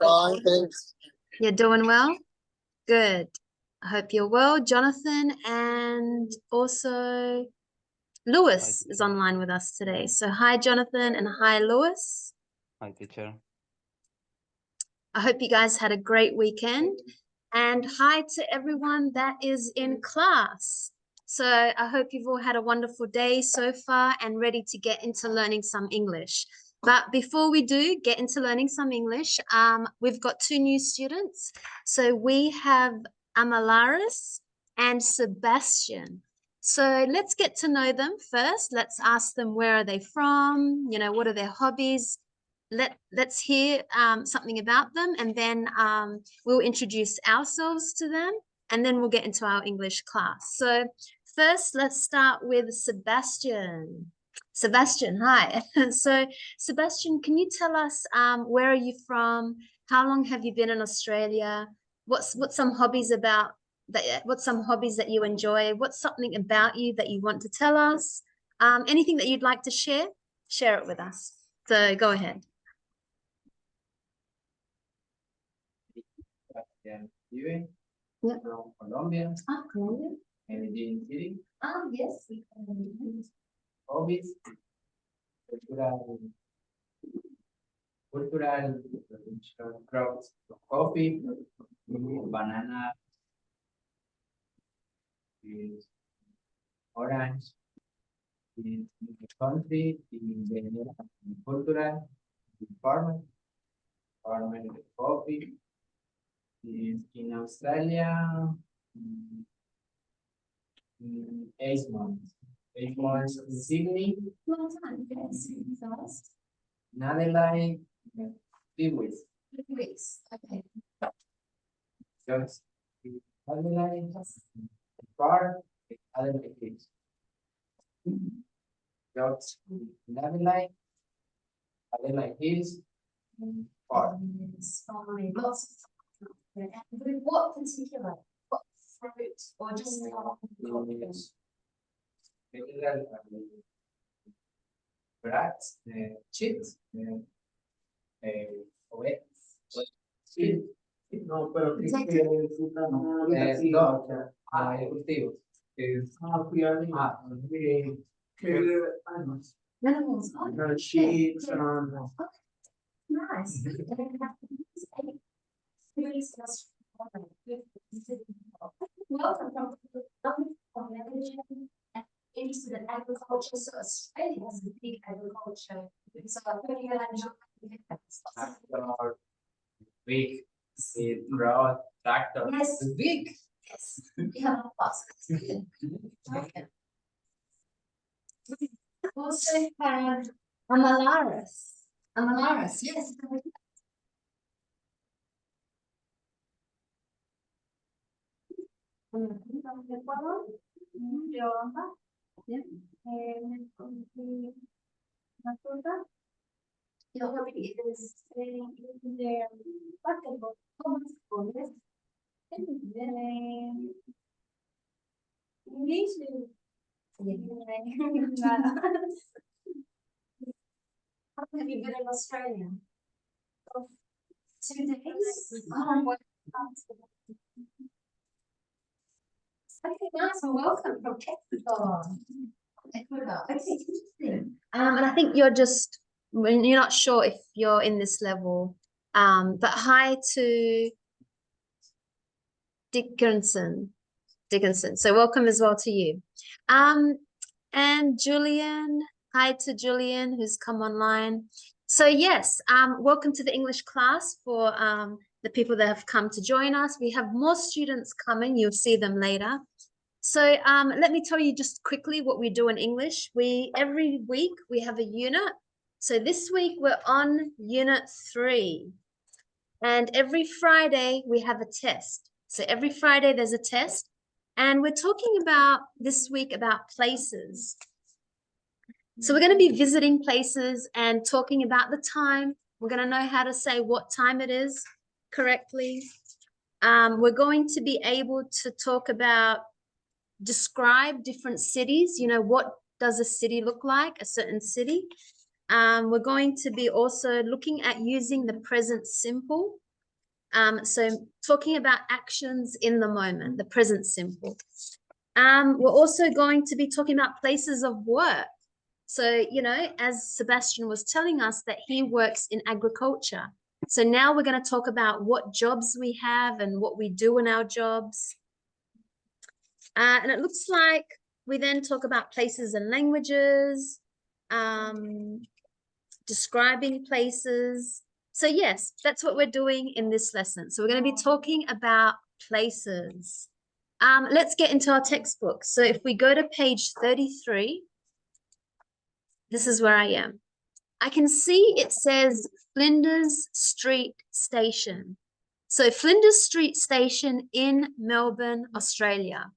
Fine, thanks. You're doing well? Good. I hope you're well. Jonathan and also Lewis is online with us today. So hi, Jonathan, and hi, Lewis. Hi, teacher. I hope you guys had a great weekend. And hi to everyone that is in class. So I hope you've all had a wonderful day so far and ready to get into learning some English. But before we do get into learning some English, we've got two new students. So we have Amalaris and Sebastian. So let's get to know them first. Let's ask them, where are they from? You know, what are their hobbies? Let's hear something about them, and then we'll introduce ourselves to them, and then we'll get into our English class. So first, let's start with Sebastian. Sebastian, hi. So Sebastian, can you tell us where are you from? How long have you been in Australia? What's some hobbies about that? What's some hobbies that you enjoy? What's something about you that you want to tell us? Anything that you'd like to share? Share it with us. So go ahead. Viven Yeah. from Colombia, Colombia. Medellin City. Yes. Hobbies, cultural crops, coffee, banana, orange. In the country, in the cultural, farmer, coffee. In Australia, 8 months. 8 months in Sydney, Long time. Yes. in Adelaide, 3 weeks. 3 weeks. Okay. Just in Adelaide, Park, Adelaide Hills. Just in Adelaide Hills, Park. Lots of and what particular? What fruit or just Brats, chips, sí. No, pero que fruta no. Cultivos. Animals. Sheets, Nice. Welcome from interested in agriculture. So Australia has a big agriculture. So I think you're gonna enjoy big, broad tractor. Yes. Big. Yes. We have a box. Okay. We also have Amalaris. Amalaris, yes. Your hobby is in the basketball. English. How long have you been in Australia? 2 days. Okay, nice. Well, welcome from Ecuador. Okay, interesting. And I think you're just, when you're not sure if you're in this level, but hi to Dickinson. So welcome as well to you. And Julian, hi to Julian who's come online. So yes, welcome to the English class for the people that have come to join us. We have more students coming, you'll see them later. So let me tell you just quickly what we do in English. Every week we have a unit. So this week we're on unit 3. And every Friday we have a test. So every Friday there's a test. And we're talking about this week about places. So we're going to be visiting places and talking about the time. We're going to know how to say what time it is correctly. We're going to be able to talk about, describe different cities. You know, what does a city look like, a certain city? We're going to be also looking at using the present simple. So talking about actions in the moment, the present simple. We're also going to be talking about places of work. So, you know, as Sebastian was telling us that he works in agriculture. So now we're going to talk about what jobs we have and what we do in our jobs. And it looks like we then talk about places and languages, describing places. So yes, that's what we're doing in this lesson. So we're going to be talking about places. Let's get into our textbook. So if we go to page 33, this is where I am. I can see it says Flinders Street Station. So Flinders Street Station in Melbourne, Australia.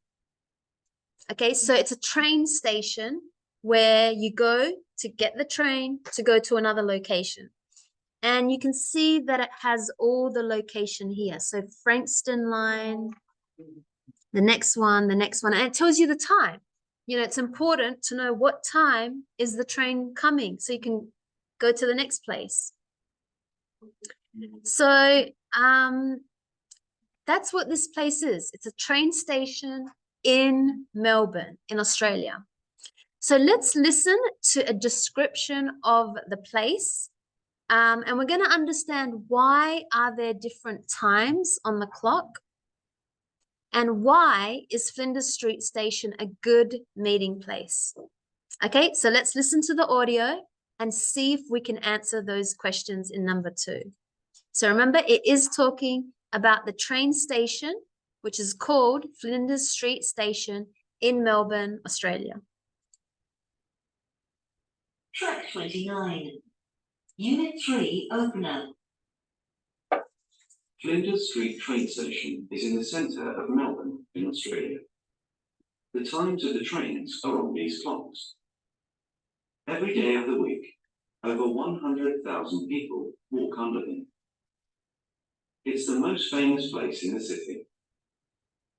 Okay, so it's a train station where you go to get the train to go to another location. And you can see that it has all the location here. So Frankston line, the next one, and it tells you the time. You know, it's important to know what time is the train coming so you can go to the next place. So that's what this place is. It's a train station in Melbourne, in Australia. So let's listen to a description of the place. And we're going to understand why are there different times on the clock and why is Flinders Street Station a good meeting place. Okay, so let's listen to the audio and see if we can answer those questions in number 2. So remember, it is talking about the train station, which is called Flinders Street Station in Melbourne, Australia. Track 29. Unit 3 opener. Flinders Street train station is in the centre of Melbourne in Australia. The times of the trains are on these clocks. Every day of the week, over 100,000 people walk under them. It's the most famous place in the city.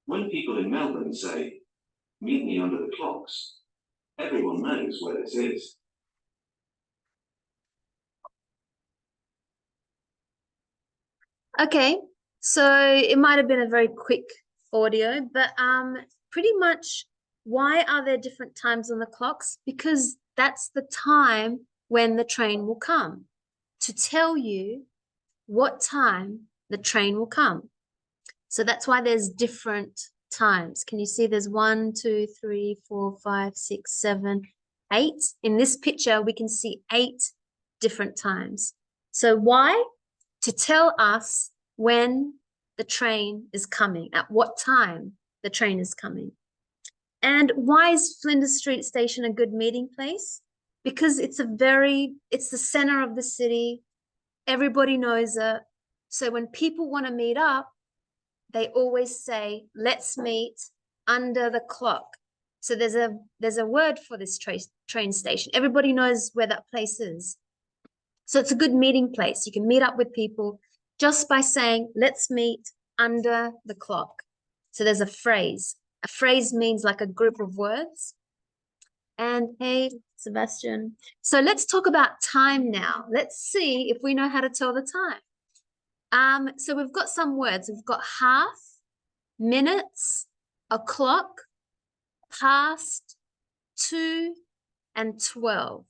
When people in Melbourne say, "Meet me under the clocks," everyone knows where this is. Okay, so it might have been a very quick audio, but pretty much why are there different times on the clocks? Because that's the time when the train will come, to tell you what time the train will come. So that's why there's different times. Can you see there's 1, 2, 3, 4, 5, 6, 7, 8. In this picture, we can see 8 different times. So why? To tell us when the train is coming, at what time the train is coming. And why is Flinders Street Station a good meeting place? Because it's the center of the city. Everybody knows it. So when people want to meet up, they always say, let's meet under the clock. So there's a word for this train station. Everybody knows where that place is. So it's a good meeting place. You can meet up with people just by saying, let's meet under the clock. So there's a phrase. A phrase means like a group of words. And hey, Sebastian. So let's talk about time now. Let's see if we know how to tell the time. So we've got some words. We've got half, minutes, o'clock, past, 2, and 12.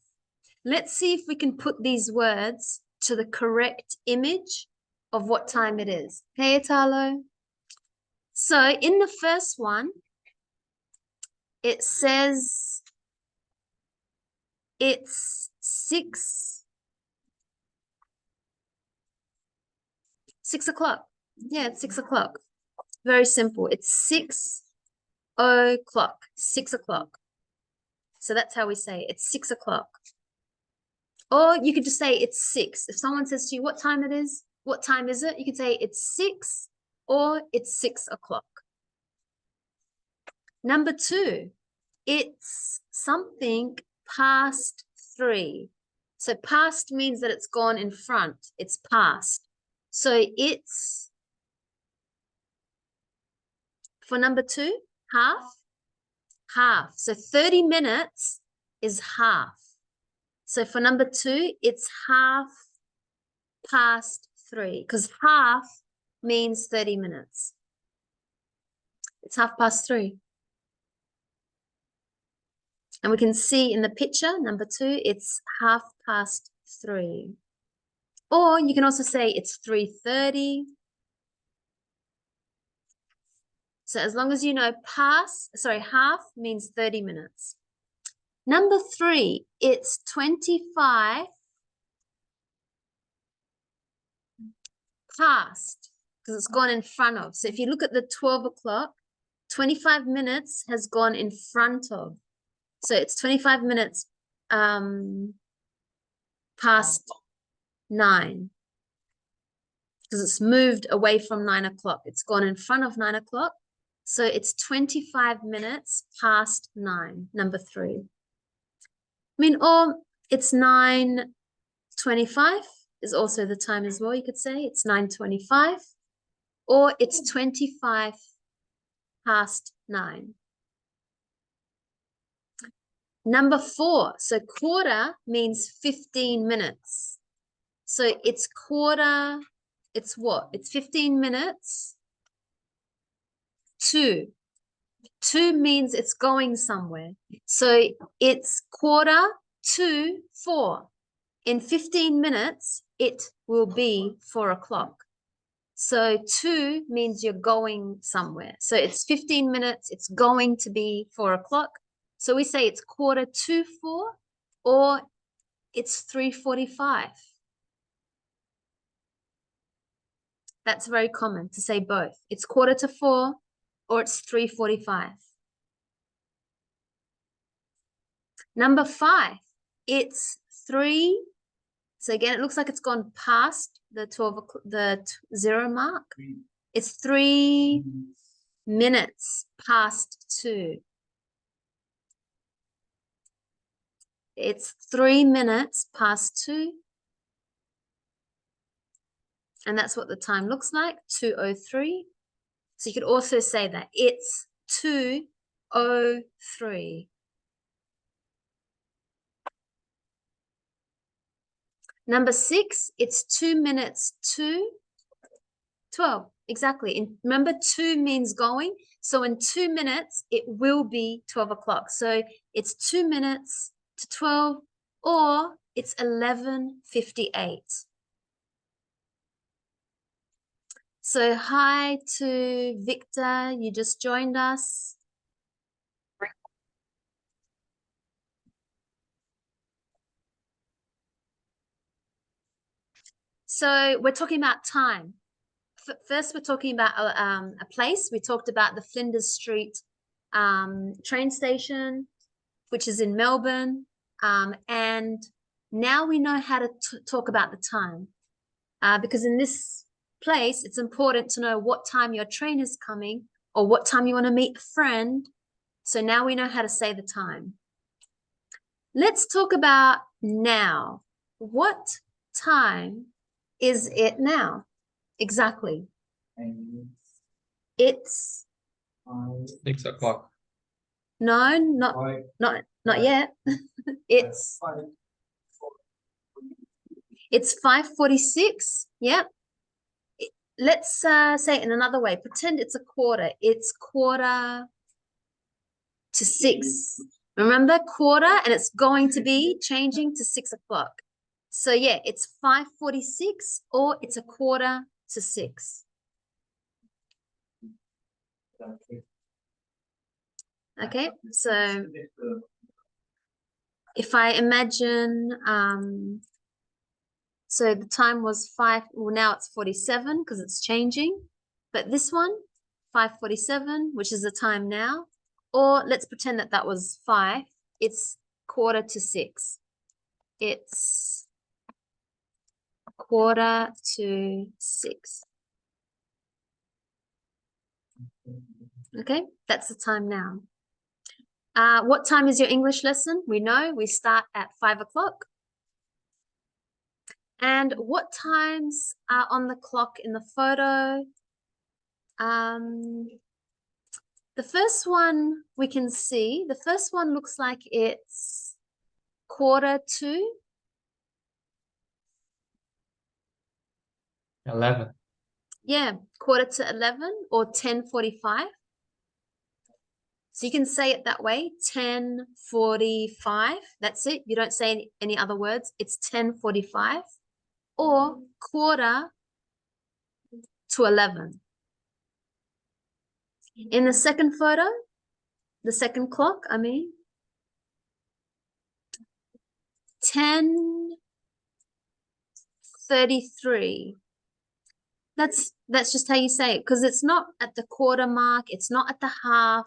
Let's see if we can put these words to the correct image of what time it is. Hey, Italo. So in the first one, it says it's 6 o'clock. Yeah, it's 6 o'clock. Very simple. It's 6 o'clock. 6 o'clock. So that's how we say it. It's 6 o'clock. Or you could just say it's 6. If someone says to you what time it is, what time is it? You could say it's 6 or it's 6 o'clock. Number 2, it's something past 3. So past means that it's gone in front. It's past. So it's, for number 2, half. So 30 minutes is half. So for number 2, it's half past 3, because half means 30 minutes. It's 3:30. And we can see in the picture, number 2, it's 3:30. Or you can also say it's 3:30. So as long as you know half means 30 minutes. Number 3, it's 25 past, because it's gone in front of. So if you look at the 12 o'clock, 25 minutes has gone in front of. So it's 25 minutes past 9. Because it's moved away from 9 o'clock. It's gone in front of 9 o'clock. So it's 25 minutes past 9, number 3. I mean, or it's 9:25 is also the time as well, you could say. It's 9:25. Or it's 25 past 9. Number 4, so quarter means 15 minutes. So it's quarter, it's what? It's 15 minutes to. 2 means it's going somewhere. So it's 3:45. In 15 minutes, it will be 4 o'clock. So 2 means you're going somewhere. So it's 15 minutes, it's going to be 4 o'clock. So we say it's 3:45 or it's 3:45. That's very common to say both. It's 3:45 or it's 3:45. Number 5, it's 3. So again, it looks like it's gone past the 0 mark. It's 3 minutes past 2. It's 3 minutes past 2. And that's what the time looks like, 2:03. So you could also say that it's 2:03. Number 6, it's 2 minutes to 12. Exactly. And remember, 2 means going. So in 2 minutes, it will be 12 o'clock. So it's 2 minutes to 12 or it's 11:58. So hi to Victor, you just joined us. So we're talking about time. First, we're talking about a place. We talked about the Flinders Street train station, which is in Melbourne. And now we know how to talk about the time. Because in this place, it's important to know what time your train is coming or what time you want to meet a friend. So now we know how to say the time. Let's talk about now. What time is it now? Exactly. It's 6 o'clock. no, not yet. It's 5:46. Yeah. Let's say it in another way. Pretend it's a quarter. It's 5:45. Remember, quarter, and it's going to be changing to 6 o'clock. So yeah, it's 5:46 or it's 5:45. Okay, so if I imagine, so the time was 5, well now it's 47 because it's changing, but this one, 5:47, which is the time now, or let's pretend that that was 5, it's 5:45. It's 5:45. Okay, that's the time now. What time is your English lesson? We know we start at 5 o'clock. And what times are on the clock in the photo? The first one we can see, the first one looks like it's 11. Yeah, 11:45 or 10:45. So you can say it that way, 10:45. That's it. You don't say any other words. It's 10:45 or 11:15. In the second photo, the second clock, 10:33. That's just how you say it, because it's not at the quarter mark, it's not at the half,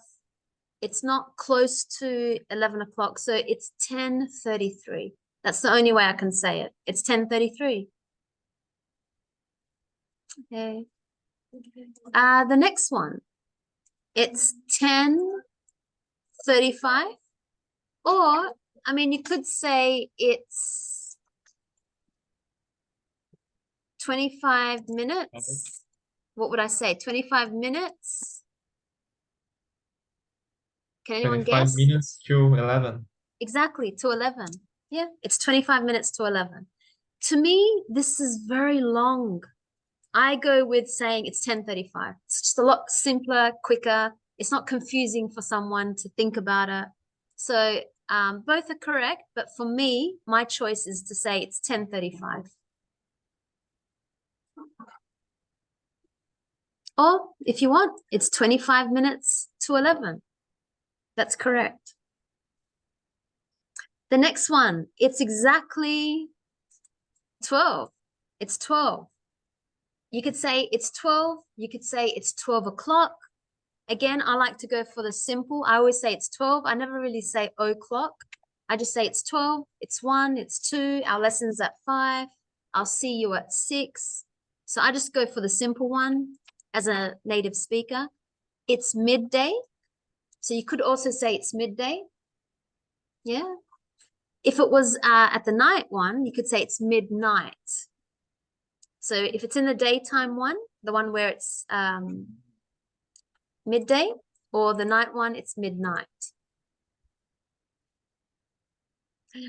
it's not close to 11 o'clock, so it's 10:33. That's the only way I can say it. It's 10:33. Okay. The next one, it's 10:35, or you could say it's 25 minutes. What would I say? 25 minutes? Can anyone 25 guess? minutes to 11. Exactly, to 11. Yeah, it's 25 minutes to 11. To me, this is very long. I go with saying it's 10:35. It's just a lot simpler, quicker. It's not confusing for someone to think about it. So both are correct, but for me, my choice is to say it's 10:35. Or if you want, it's 25 minutes to 11. That's correct. The next one, it's exactly 12. It's 12. You could say it's 12. You could say it's 12 o'clock. Again, I like to go for the simple. I always say it's 12. I never really say o'clock. I just say it's 12, it's 1, it's 2. Our lesson's at 5. I'll see you at 6. So I just go for the simple one as a native speaker. It's midday. So you could also say it's midday. Yeah. If it was at the night one, you could say it's midnight. So if it's in the daytime one, the one where it's midday, or the night one, it's midnight.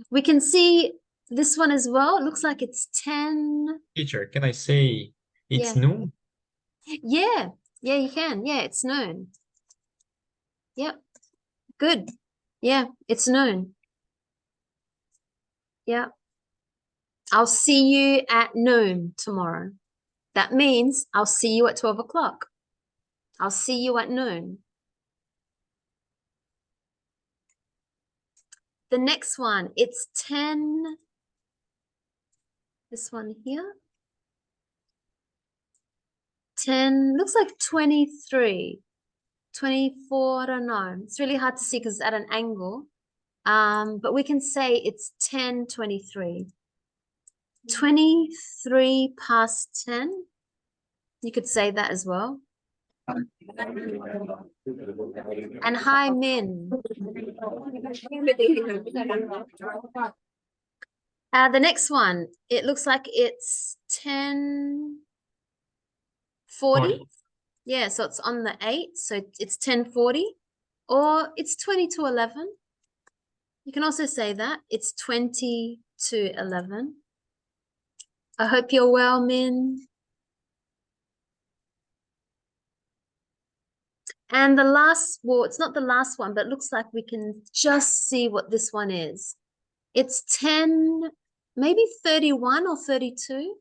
We can see this one as well. It looks like it's 10. Teacher, can I say it's Yeah. noon? Yeah, you can. Yeah, it's noon. Yep. Good. Yeah, it's noon. Yeah. I'll see you at noon tomorrow. That means I'll see you at 12 o'clock. I'll see you at noon. The next one, it's 10. This one here. 10, looks like 23, 24, I don't know. It's really hard to see because it's at an angle. But we can say it's 10:23. 23 past 10. You could say that as well. And hi, Min. The next one, it looks like it's 10:40. Yeah, so it's on the 8, so it's 10:40, or it's 20 to 11. You can also say that. It's 20 to 11. I hope you're well, Min. And the last, well, it's not the last one, but it looks like we can just see what this one is. It's 10, maybe 31 or 32.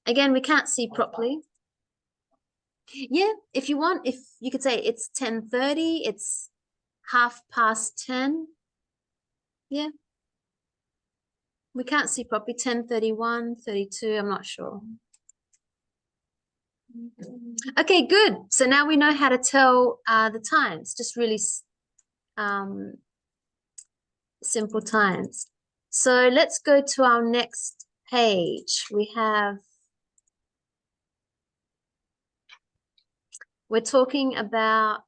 Again, we can't see properly. Yeah, if you want, if you could say it's 10:30, it's 10:30. Yeah. We can't see properly. 10:31, 32, I'm not sure. Okay, good. So now we know how to tell the times, just really simple times. So let's go to our next page. We're talking about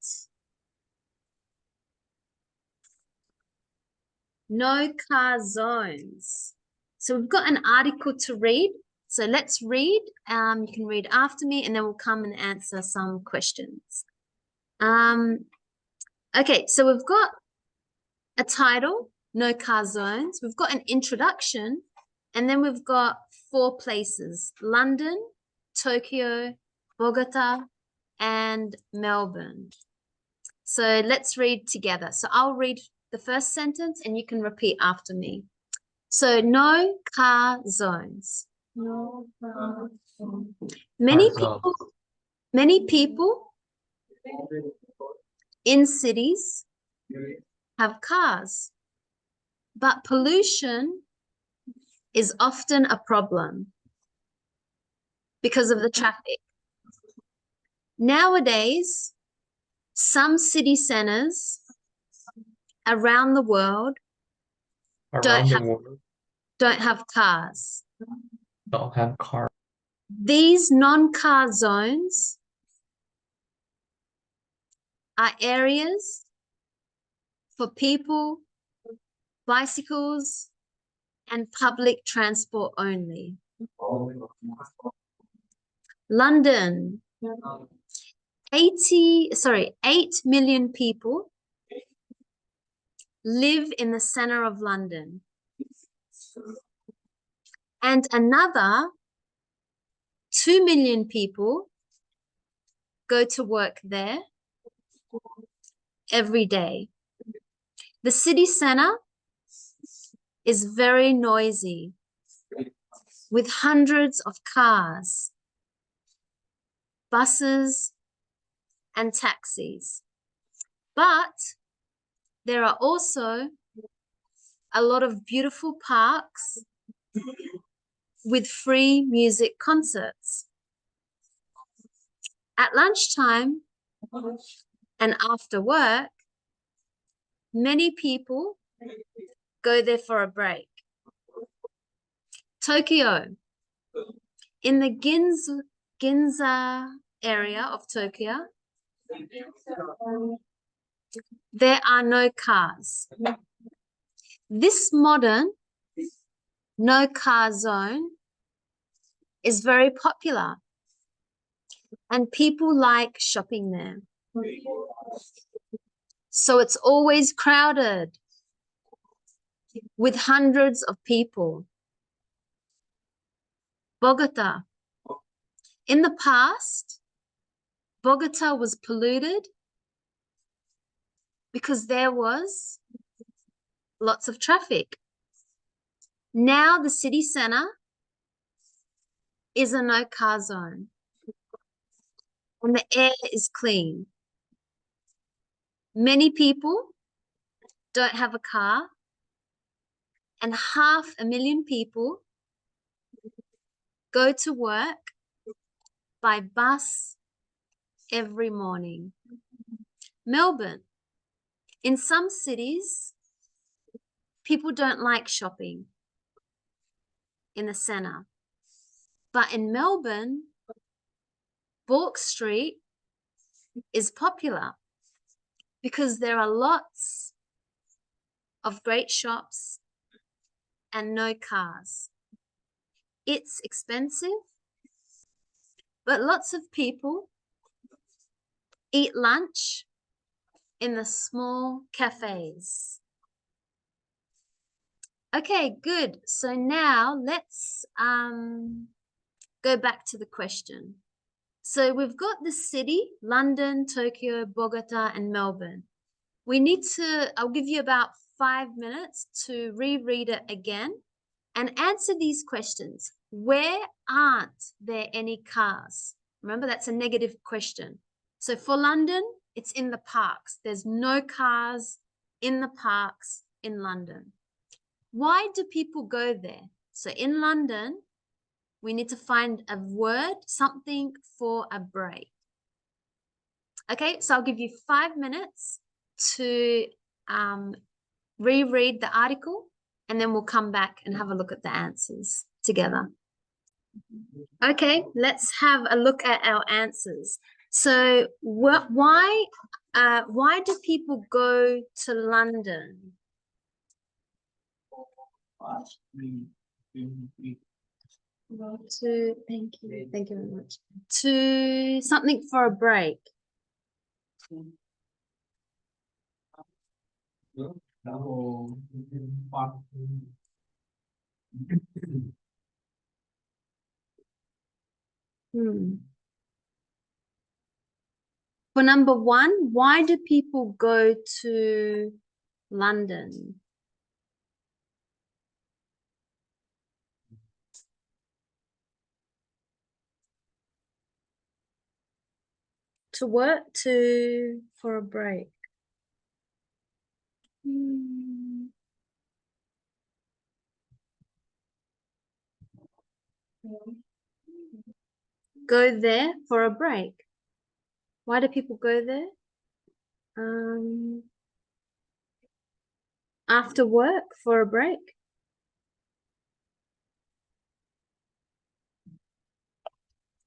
no car zones. So we've got an article to read. So let's read. You can read after me, and then we'll come and answer some questions. Okay, so we've got a title, no car zones. We've got an introduction, and then we've got 4 places: London, Tokyo, Bogota, and Melbourne. So let's read together. So I'll read the first sentence and you can repeat after me. So no car zones. No. Many Car people, many people in cities have cars, but pollution is often a problem because of the traffic. Nowadays, some city centers around the world around the world don't have cars. don't have car. These non-car zones are areas for people, bicycles, and public transport only. London, 8 million people live in the center of London. And another 2 million people go to work there every day. The city center is very noisy with hundreds of cars, buses, and taxis. But there are also a lot of beautiful parks with free music concerts. At lunchtime and after work, many people go there for a break. Tokyo. In the Ginza area of Tokyo, there are no cars. This modern no car zone is very popular and people like shopping there. So it's always crowded with hundreds of people. Bogota. In the past, Bogota was polluted because there was lots of traffic. Now the city center is a no car zone and the air is clean. Many people don't have a car and 500,000 people go to work by bus every morning. Melbourne. In some cities, people don't like shopping in the center. But in Melbourne, Bourke Street is popular because there are lots of great shops and no cars. It's expensive, but lots of people eat lunch in the small cafes. Okay, good. So now let's go back to the question. So we've got the city, London, Tokyo, Bogota, and Melbourne. I'll give you about 5 minutes to reread it again and answer these questions. Where aren't there any cars? Remember, that's a negative question. So for London, it's in the parks. There's no cars in the parks in London. Why do people go there? So in London, we need to find a word, something for a break. Okay, so I'll give you 5 minutes to reread the article, and then we'll come back and have a look at the answers together. Okay, let's have a look at our answers. So why do people go to London? Thank you very much. To something for a break. For number one, why do people go to London? To work, for a break. Go there for a break. Why do people go there? After work for a break.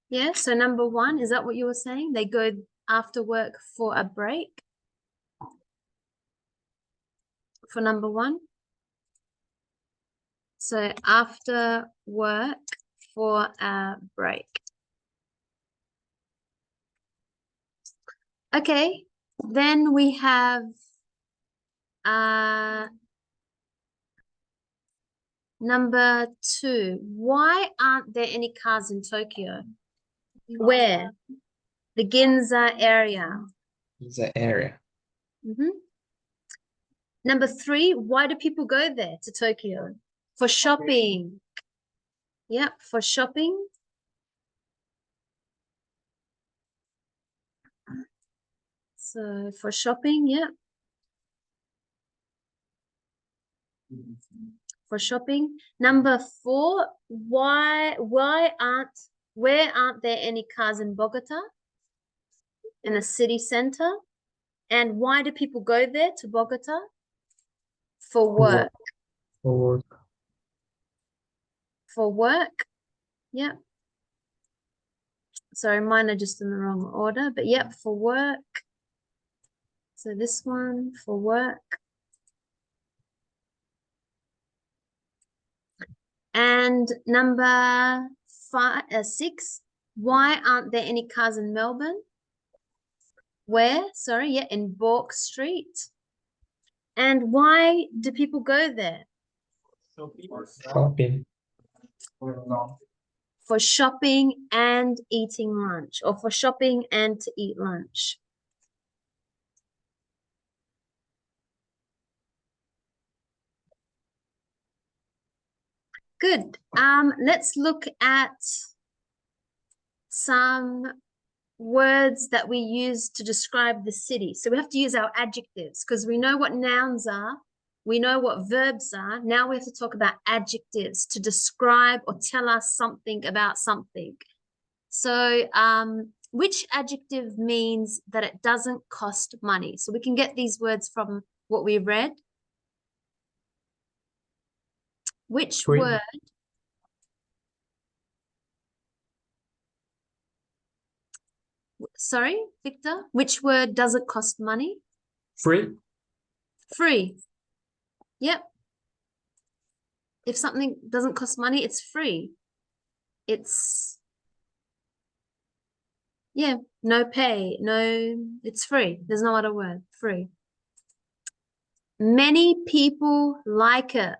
Yeah, so number one, is that what you were saying? They go after work for a break? For number one? So after work for a break. Okay, then we have number two. Why aren't there any cars in Tokyo? Where? The Ginza area. It's the area. Number three, why do people go there to Tokyo? For shopping. Yep, for shopping. So for shopping, yep. For shopping. Number four, where aren't there any cars in Bogota? In the city center? And why do people go there to Bogota? For work. For work. For work. Yep. Sorry, mine are just in the wrong order, but yep, for work. So this one, for work. And number six, why aren't there any cars in Melbourne? Where? Sorry, yeah, in Bourke Street. And why do people go there? Shopping. For shopping and eating lunch, or for shopping and to eat lunch. Good. Let's look at some words that we use to describe the city. So we have to use our adjectives because we know what nouns are. We know what verbs are. Now we have to talk about adjectives to describe or tell us something about something. So which adjective means that it doesn't cost money? So we can get these words from what we read. Which Free. word? Sorry, Victor, which word doesn't cost money? Free. Free. Yep. If something doesn't cost money, it's free. It's, yeah, no pay, it's free. There's no other word, free. Many people like it.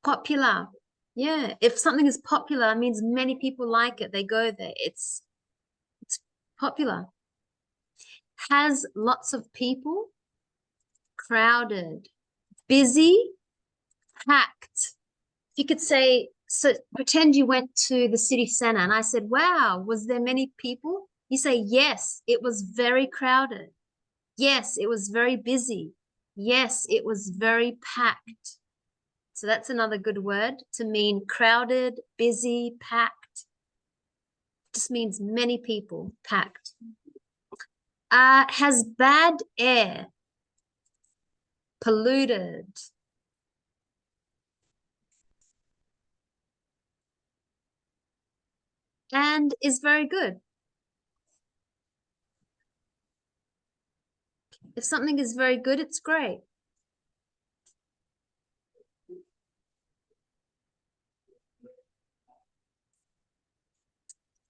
Popular. Yeah, if something is popular, it means many people like it. They go there. It's popular. Has lots of people. Crowded. Busy. Packed. You could say, so pretend you went to the city center and I said, wow, was there many people? You say, yes, it was very crowded. Yes, it was very busy. Yes, it was very packed. So that's another good word to mean crowded, busy, packed. Just means many people, packed. Has bad air. Polluted. And is very good. If something is very good, it's great.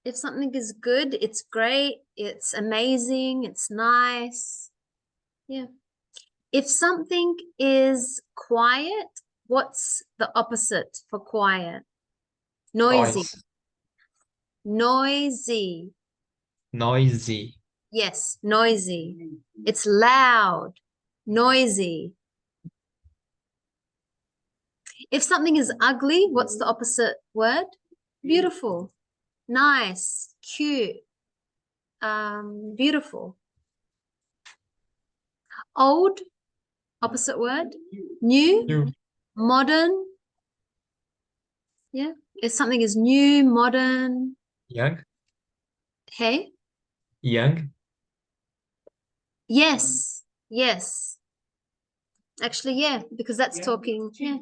If something is good, it's great, it's amazing, it's nice. Yeah. If something is quiet, what's the opposite for quiet? Noisy. Noise. Noisy. Noisy. Yes, noisy. It's loud, noisy. If something is ugly, what's the opposite word? Beautiful, nice, cute, beautiful. Old, opposite word? New, New. modern. Yeah, if something is new, modern, Young. hey? Young. Yes, yes. Actually, yeah, because that's talking, yeah,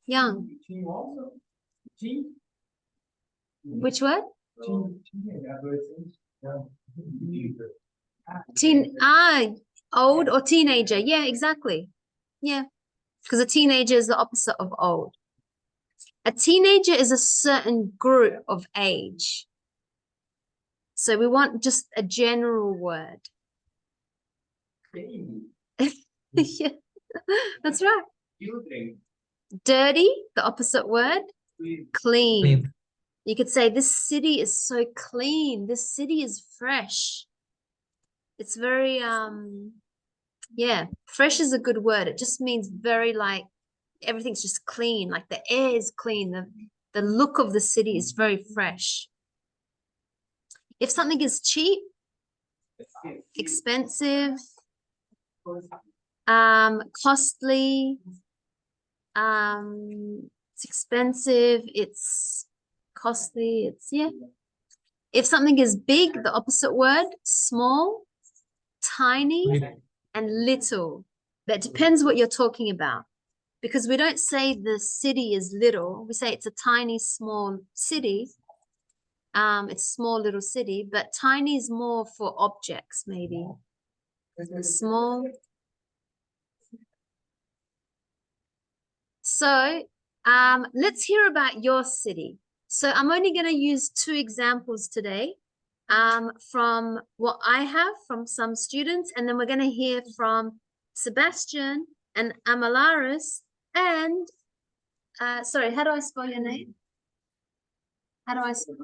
young. Teen also. Teen. Which word? Teen adolescent. Yeah. Old or teenager. Yeah, exactly. Yeah, because a teenager is the opposite of old. A teenager is a certain group of age. So we want just a general word. Yeah, that's right. Dirty, the opposite word, clean. Clean. You could say this city is so clean. This city is fresh. It's very yeah, fresh is a good word. It just means very like everything's just clean, like the air is clean, the look of the city is very fresh. If something is cheap, expensive, costly, it's expensive, it's costly, it's yeah. If something is big, the opposite word, small, tiny, Little. and little. That depends what you're talking about. Because we don't say the city is little, we say it's a tiny, small city. It's a small little city, but tiny is more for objects, maybe. Small. So let's hear about your city. So I'm only going to use 2 examples today from what I have from some students, and then we're going to hear from Sebastian and Amalaris and sorry, how do I spell your name? How do I spell?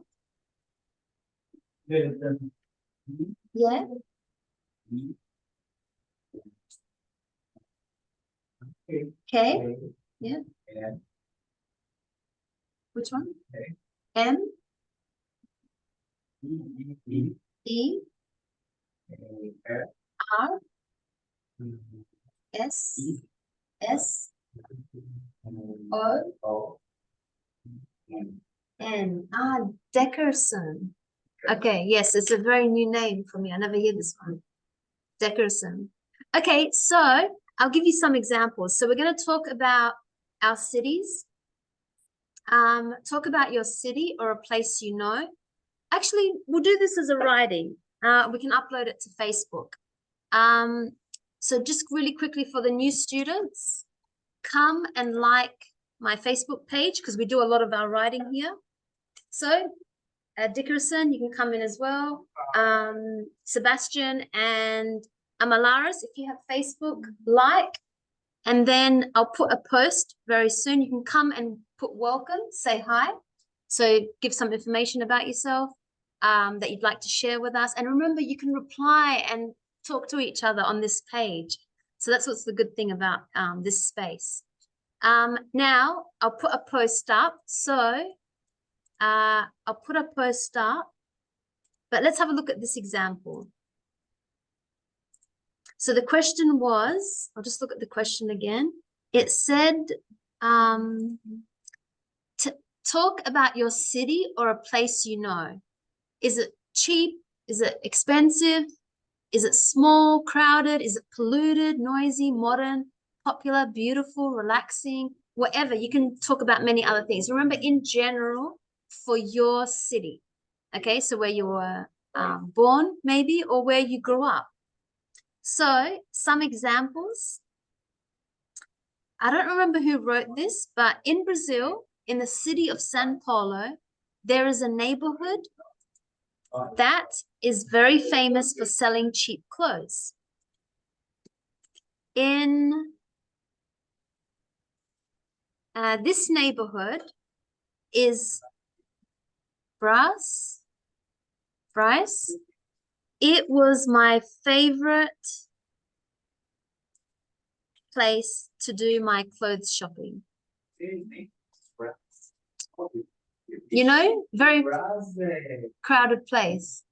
Yeah. K. Yeah. Which one? M. E. R. S. S. O. N. Deckerson. Okay, yes, it's a very new name for me. I never hear this one. Deckerson. Okay, so I'll give you some examples. So we're going to talk about our cities. Talk about your city or a place you know. Actually, we'll do this as a writing. We can upload it to Facebook. So just really quickly for the new students, come and like my Facebook page because we do a lot of our writing here. So Dickerson, you can come in as well. Sebastian and Amalaris, if you have Facebook, like. And then I'll put a post very soon. You can come and put welcome, say hi. So give some information about yourself that you'd like to share with us. And remember, you can reply and talk to each other on this page. So that's what's the good thing about this space. Now, I'll put a post up. So I'll put a post up. But let's have a look at this example. So the question was, I'll just look at the question again. It said, to talk about your city or a place you know. Is it cheap? Is it expensive? Is it small, crowded? Is it polluted, noisy, modern, popular, beautiful, relaxing, whatever? You can talk about many other things. Remember, in general, for your city. Okay, so where you were born, maybe, or where you grew up. So some examples. I don't remember who wrote this, but in Brazil, in the city of São Paulo, there is a neighborhood that is very famous for selling cheap clothes. In this neighborhood is Braz, It was my favorite place to do my clothes shopping. You know, very crowded place.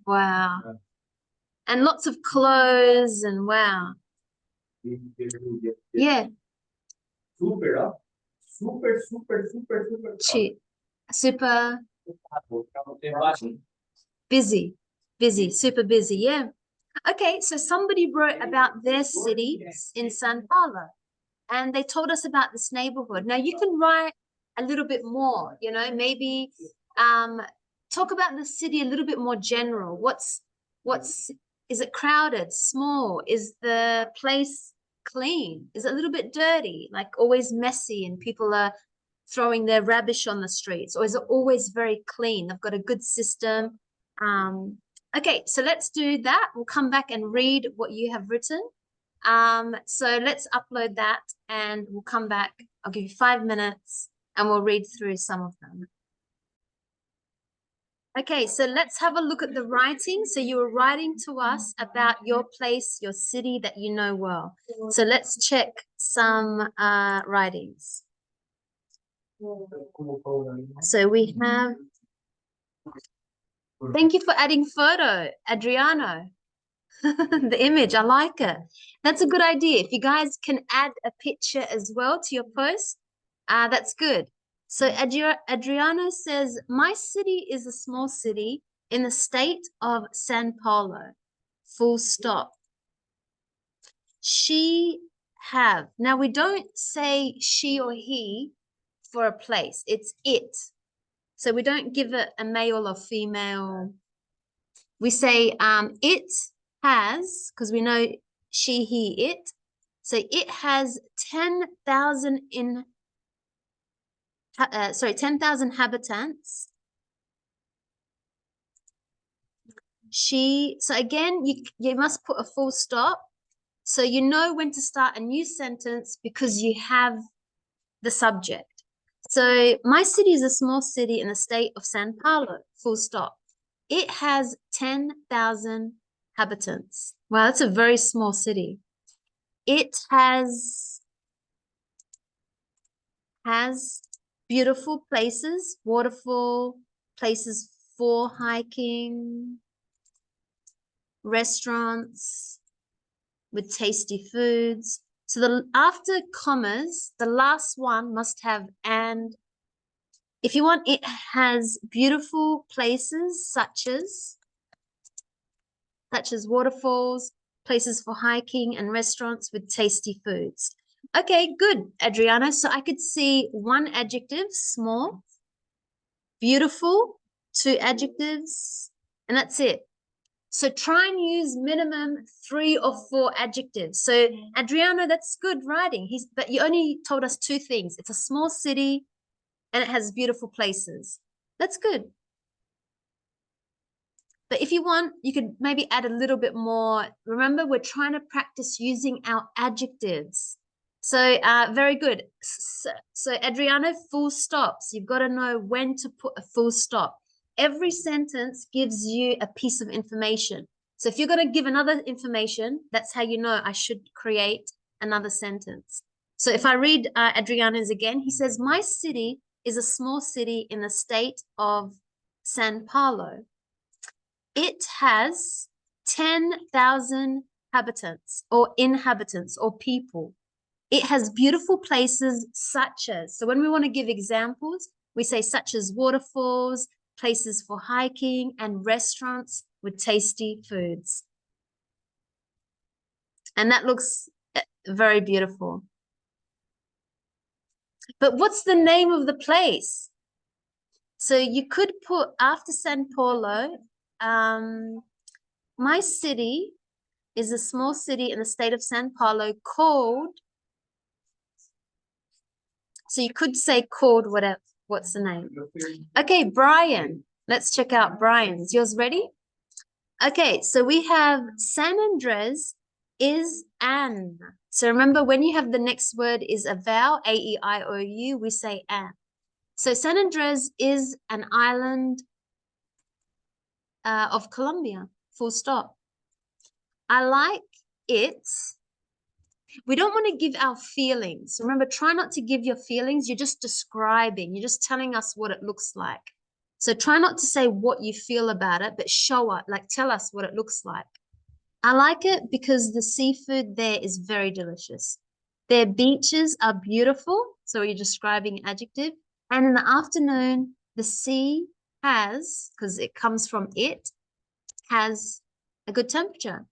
Wow. And lots of clothes and wow. Yeah. Super. Cheap. Super busy. Super busy. Yeah. Okay, so somebody wrote about their city in San Paulo, and they told us about this neighborhood. Now you can write a little bit more, you know, maybe talk about the city a little bit more general. Is it crowded, small? Is the place clean? Is it a little bit dirty, like always messy and people are throwing their rubbish on the streets? Or is it always very clean? They've got a good system. Okay, so let's do that. We'll come back and read what you have written. So let's upload that and we'll come back. I'll give you 5 minutes and we'll read through some of them. Okay, so let's have a look at the writing. So you were writing to us about your place, your city that you know well. So let's check some writings. So we have, thank you for adding photo, Adriano. The image, I like it. That's a good idea. If you guys can add a picture as well to your post, that's good. So Adriano says, my city is a small city in the state of San Paulo. Full stop. She have. Now we don't say she or he for a place. It's it. So we don't give it a male or female. We say it has, because we know she, he, it. So it has 10,000 10,000 inhabitants. So again, you must put a full stop. So you know when to start a new sentence because you have the subject. So my city is a small city in the state of San Paulo, full stop. It has 10,000 inhabitants. Wow, that's a very small city. It has beautiful places, waterfall, places for hiking, restaurants with tasty foods. So after commas, the last one must have and. If you want, it has beautiful places such as waterfalls, places for hiking and restaurants with tasty foods. Okay, good, Adriano. So I could see one adjective, small, beautiful, 2 adjectives, and that's it. So try and use minimum 3 or 4 adjectives. So Adriano, that's good writing. But you only told us 2 things. It's a small city and it has beautiful places. That's good. But if you want, you could maybe add a little bit more. Remember, we're trying to practice using our adjectives. So very good. So Adriano, full stops. You've got to know when to put a full stop. Every sentence gives you a piece of information. So if you're going to give another information, that's how you know I should create another sentence. So if I read Adriano's again, he says, my city is a small city in the state of San Paulo. It has 10,000 inhabitants or people. It has beautiful places such as, so when we want to give examples, we say such as waterfalls, places for hiking, and restaurants with tasty foods. And that looks very beautiful. But what's the name of the place? So you could put after San Paulo, my city is a small city in the state of San Paulo called, so you could say called whatever, what's the name? Okay, Brian. Let's check out Brian's. Yours ready? Okay, so we have San Andres is an. So remember, when you have the next word is a vowel, A-E-I-O-U, we say an. So San Andres is an island of Colombia, full stop. I like it. We don't want to give our feelings. Remember, try not to give your feelings. You're just describing. You're just telling us what it looks like. So try not to say what you feel about it, but show us, like tell us what it looks like. I like it because the seafood there is very delicious. Their beaches are beautiful. So you're describing adjective. And in the afternoon, the sea has, because it comes from it, has a good temperature.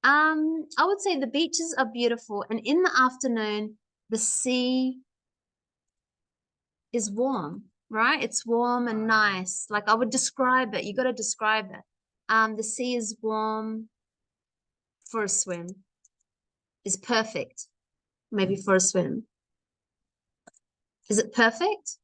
I would say the beaches are beautiful, and in the afternoon, the sea is warm, right? It's warm and nice. Like I would describe it. You got to describe it. The sea is warm for a swim. Is perfect, maybe for a swim. Is it perfect?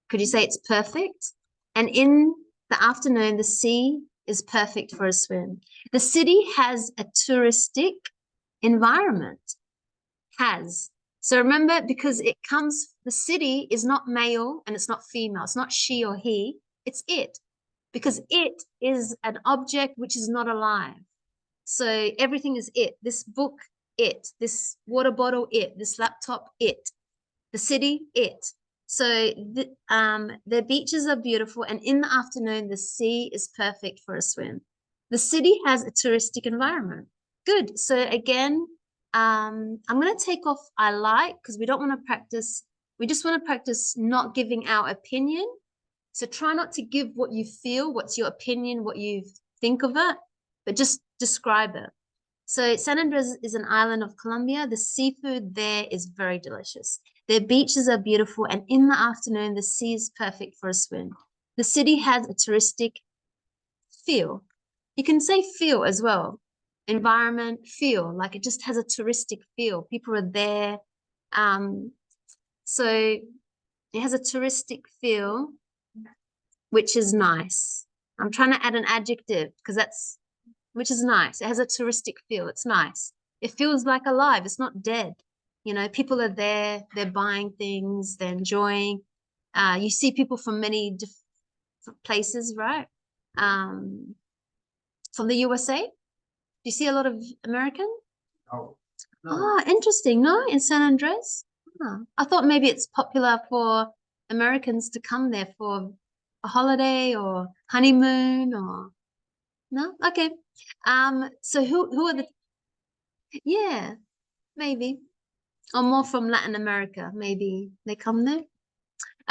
Could you say it's perfect? And in the afternoon, the sea is perfect for a swim. The city has a touristic environment. Has. So remember, because it comes, the city is not male and it's not female. It's not she or he. It's it. Because it is an object which is not alive. So everything is it. This book, it. This water bottle, it. This laptop, it. The city, it. So their beaches are beautiful, and in the afternoon, the sea is perfect for a swim. The city has a touristic environment. Good. So again, I'm going to take off I like, because we don't want to practice. We just want to practice not giving our opinion. So try not to give what you feel, what's your opinion, what you think of it, but just describe it. So San Andres is an island of Colombia. The seafood there is very delicious. Their beaches are beautiful, and in the afternoon, the sea is perfect for a swim. The city has a touristic feel. You can say feel as well. Environment, feel, like it just has a touristic feel. People are there. So it has a touristic feel, which is nice. I'm trying to add an adjective because which is nice. It has a touristic feel. It's nice. It feels like alive. It's not dead. You know, people are there. They're buying things. They're enjoying. You see people from many different places, right? From the USA. Do you see a lot of American? No. Oh, interesting. No, in San Andres? Oh, I thought maybe it's popular for Americans to come there for a holiday or honeymoon or no? Okay. So who are the yeah, maybe. Or more from Latin America, maybe they come there.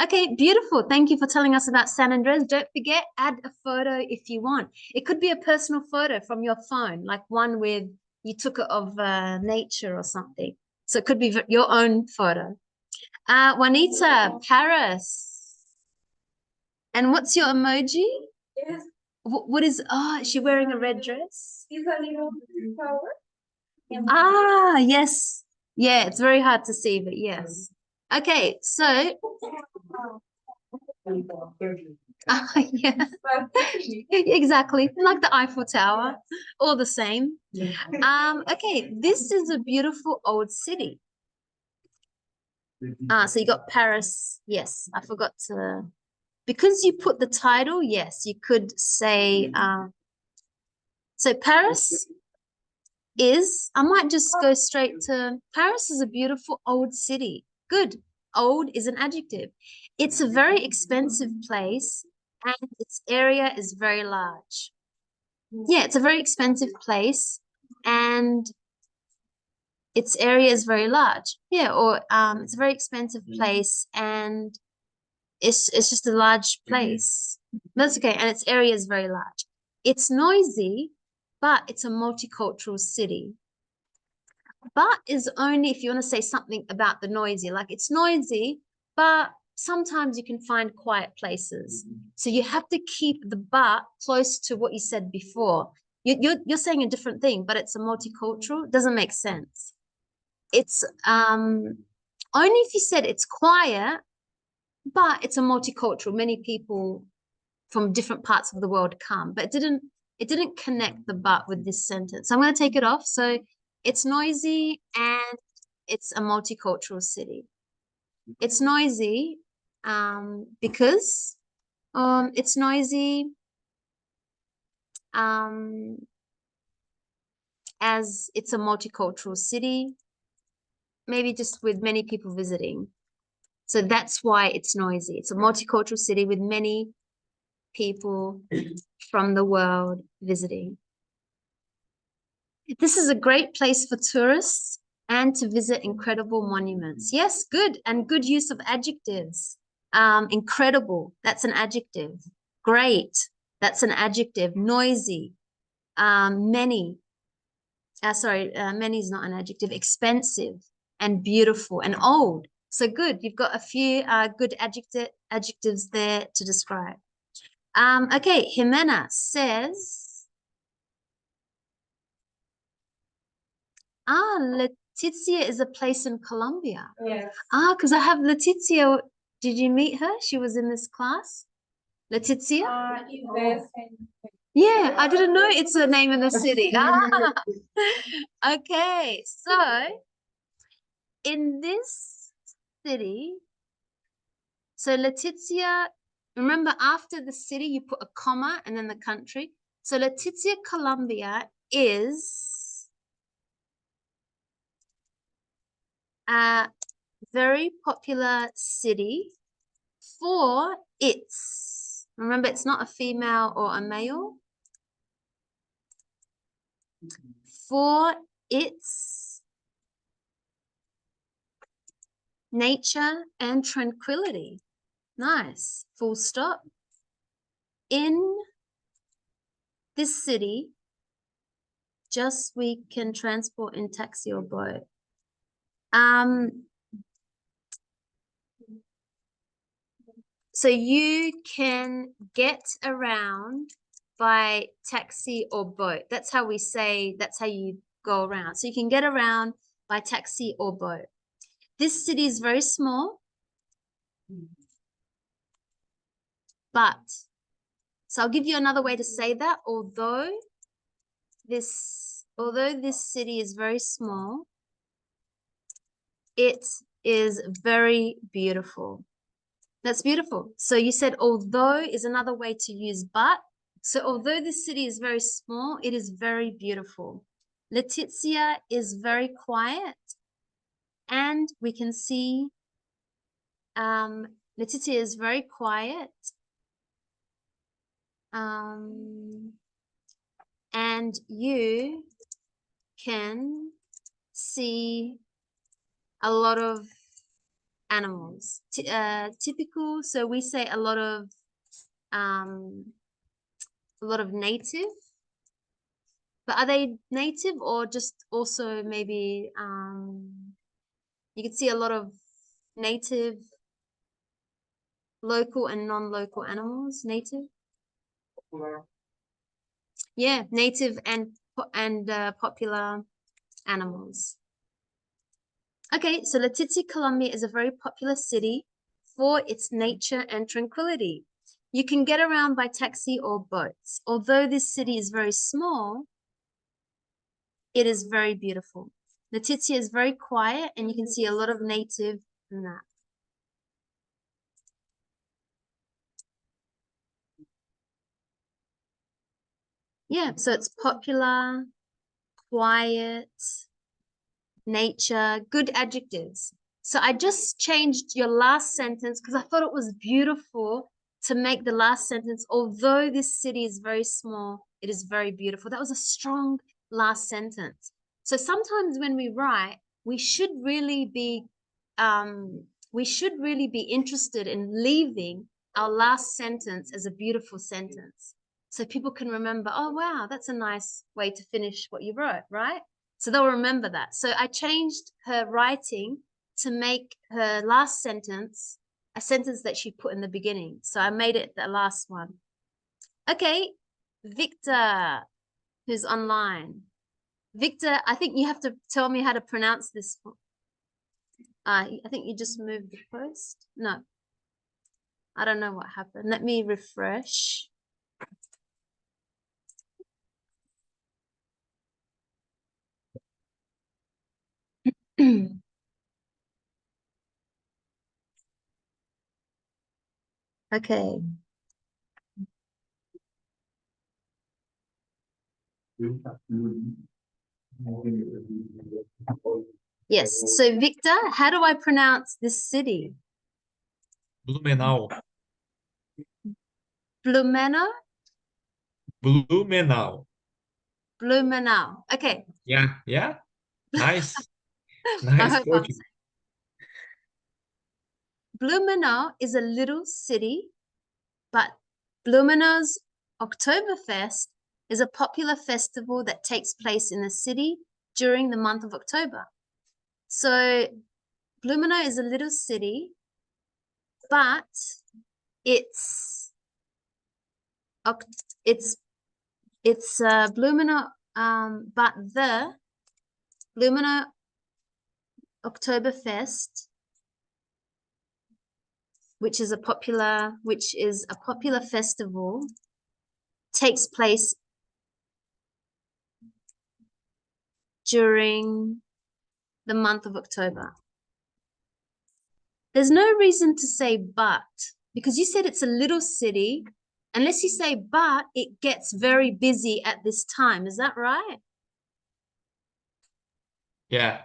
Okay, beautiful. Thank you for telling us about San Andres. Don't forget, add a photo if you want. It could be a personal photo from your phone, like one with you took it of nature or something. So it could be your own photo. Juanita, Paris. And what's your emoji? Yes, What is, oh, is she wearing a red dress? it's a little flower. Ah, yes. Yeah, it's very hard to see, but yes. Okay, so yeah, exactly. Like the Eiffel Tower, all the same. Okay, this is a beautiful old city. So you got Paris. Yes, I forgot to, because you put the title, yes, you could say, so Paris is, I might just go straight to, Paris is a beautiful old city. Good. Old is an adjective. It's a very expensive place and its area is very large. Yeah, it's a very expensive place and its area is very large. Yeah, or it's a very expensive place and it's just a large place. That's okay, and its area is very large. It's noisy, but it's a multicultural city. But is only if you want to say something about the noisy, like it's noisy, but sometimes you can find quiet places. So you have to keep the but close to what you said before. You're saying a different thing, but it's a multicultural. It doesn't make sense. It's only if you said it's quiet, but it's a multicultural. Many people from different parts of the world come, but it didn't connect the but with this sentence. So I'm going to take it off. So it's noisy and it's a multicultural city. It's noisy because It's noisy. As it's a multicultural city, maybe just with many people visiting. So that's why it's noisy. It's a multicultural city with many people from the world visiting. This is a great place for tourists and to visit incredible monuments. Yes, good. And good use of adjectives. Incredible, that's an adjective. Great, that's an adjective. Noisy, many. Many is not an adjective. Expensive and beautiful and old. So good. You've got a few good adjectives there to describe. Okay, Jimena says, Letizia is a place in Colombia. Yes. Because I have Letizia. Did you meet her? She was in this class. Letizia? Yes. Yeah, I didn't know it's a name in the city. Okay, so in this city, so Letizia, remember after the city, you put a comma and then the country. So Letizia, Colombia is a very popular city for its, remember it's not a female or a male, for its nature and tranquility. Nice, full stop. In this city, just we can transport in taxi or boat. So you can get around by taxi or boat. That's how we say, that's how you go around. So you can get around by taxi or boat. This city is very small, but, so I'll give you another way to say that. Although this city is very small, it is very beautiful. That's beautiful. So you said although is another way to use but. So although this city is very small, it is very beautiful. Letizia is very quiet, and we can see Letizia is very quiet. And you can see a lot of animals. Typical, so we say a lot of native. But are they native or just also maybe you can see a lot of native, local and non-local animals, native? Yeah, native and popular animals. Okay, so Letizia, Colombia is a very popular city for its nature and tranquility. You can get around by taxi or boats. Although this city is very small, it is very beautiful. Letizia is very quiet and you can see a lot of native in that. Yeah, so it's popular, quiet, nature, good adjectives. So I just changed your last sentence because I thought it was beautiful to make the last sentence, although this city is very small, it is very beautiful. That was a strong last sentence. So sometimes when we write, we should really be interested in leaving our last sentence as a beautiful sentence. So people can remember, oh, wow, that's a nice way to finish what you wrote, right? So they'll remember that. So I changed her writing to make her last sentence a sentence that she put in the beginning. So I made it the last one. Okay, Victor, who's online. Victor, I think you have to tell me how to pronounce this. I think you just moved the post. No, I don't know what happened. Let me refresh. Okay, Yes. So Victor, how do I pronounce this city? Blumenau. Blumenau? Blumenau. Blumenau. Okay. Yeah, yeah. Nice. I Nice hope I'm Portuguese. saying. Blumenau is a little city, but Blumenau's Oktoberfest is a popular festival that takes place in the city during the month of October. So Blumenau is a little city, but it's Blumenau, but the Blumenau Oktoberfest, which is a popular festival, takes place during the month of October. There's no reason to say but, because you said it's a little city. Unless you say but, it gets very busy at this time. Is that right? Yeah.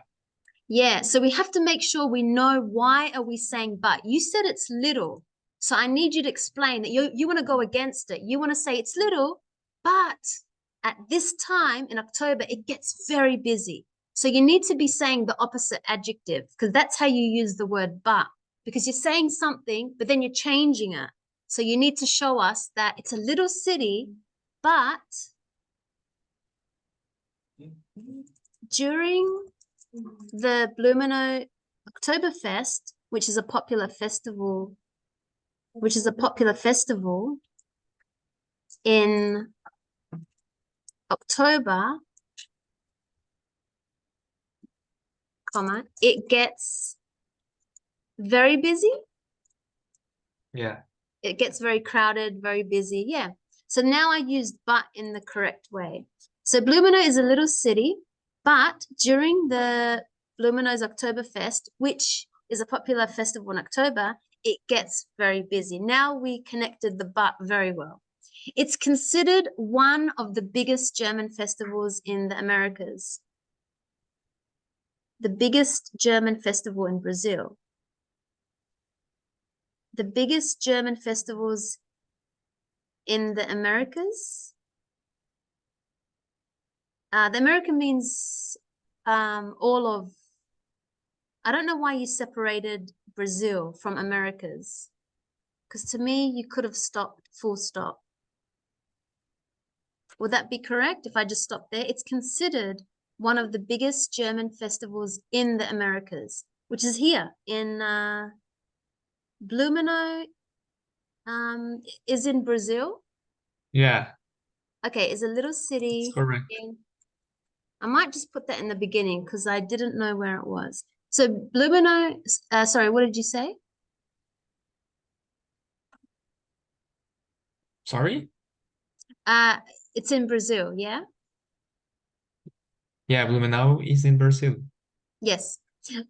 Yeah, so we have to make sure we know why are we saying but. You said it's little. So I need you to explain that you want to go against it. You want to say it's little, but at this time in October, it gets very busy. So you need to be saying the opposite adjective, because that's how you use the word but, because you're saying something, but then you're changing it. So you need to show us that it's a little city, but during the Blumenau Oktoberfest, which is a popular festival in October, comma, it gets very busy. Yeah. It gets very crowded, very busy. Yeah. So now I used but in the correct way. So Blumenau is a little city, but during the Blumenau's Oktoberfest, which is a popular festival in October, it gets very busy. Now we connected the but very well. It's considered one of the biggest German festivals in the Americas. The biggest German festival in Brazil. The biggest German festivals in the Americas. The American means all of, I don't know why you separated Brazil from Americas, because to me, you could have stopped full stop. Would that be correct if I just stopped there? It's considered one of the biggest German festivals in the Americas, which is here in Blumenau, is in Brazil. Yeah. Okay, is a little city. That's correct. I might just put that in the beginning because I didn't know where it was. So Blumenau, sorry, what did you say? Sorry? It's in Brazil, yeah? Yeah, Blumenau is in Brazil. Yes.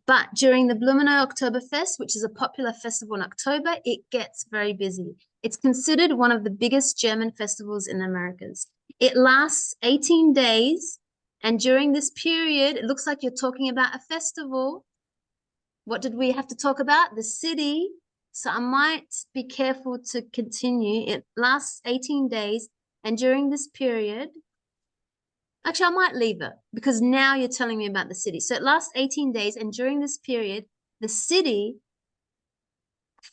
But during the Blumenau Oktoberfest, which is a popular festival in October, it gets very busy. It's considered one of the biggest German festivals in the Americas. It lasts 18 days. And during this period, it looks like you're talking about a festival. What did we have to talk about? The city. So I might be careful to continue. It lasts 18 days. And during this period, actually, I might leave it because now you're telling me about the city. So it lasts 18 days. And during this period, the city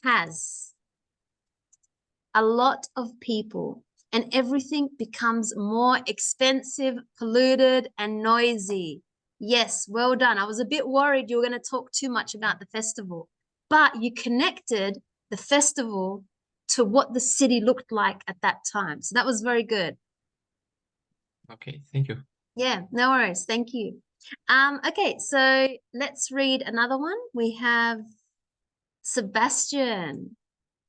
has a lot of people and everything becomes more expensive, polluted, and noisy. Yes, well done. I was a bit worried you were going to talk too much about the festival, but you connected the festival to what the city looked like at that time. So that was very good. Okay, thank you. Yeah, no worries. Thank you. Okay, so let's read another one. We have Sebastian.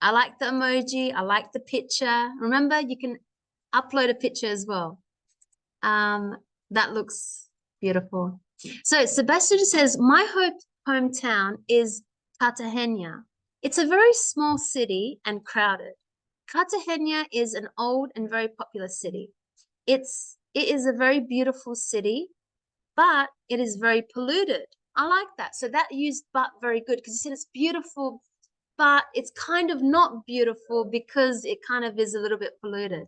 I like the emoji. I like the picture. Remember, you can upload a picture as well. That looks beautiful. So Sebastian says, my hometown is Cartagena. It's a very small city and crowded. Cartagena is an old and very popular city. It's It is a very beautiful city, but it is very polluted. I like that. So that used but very good because you said it's beautiful, but it's kind of not beautiful because it kind of is a little bit polluted.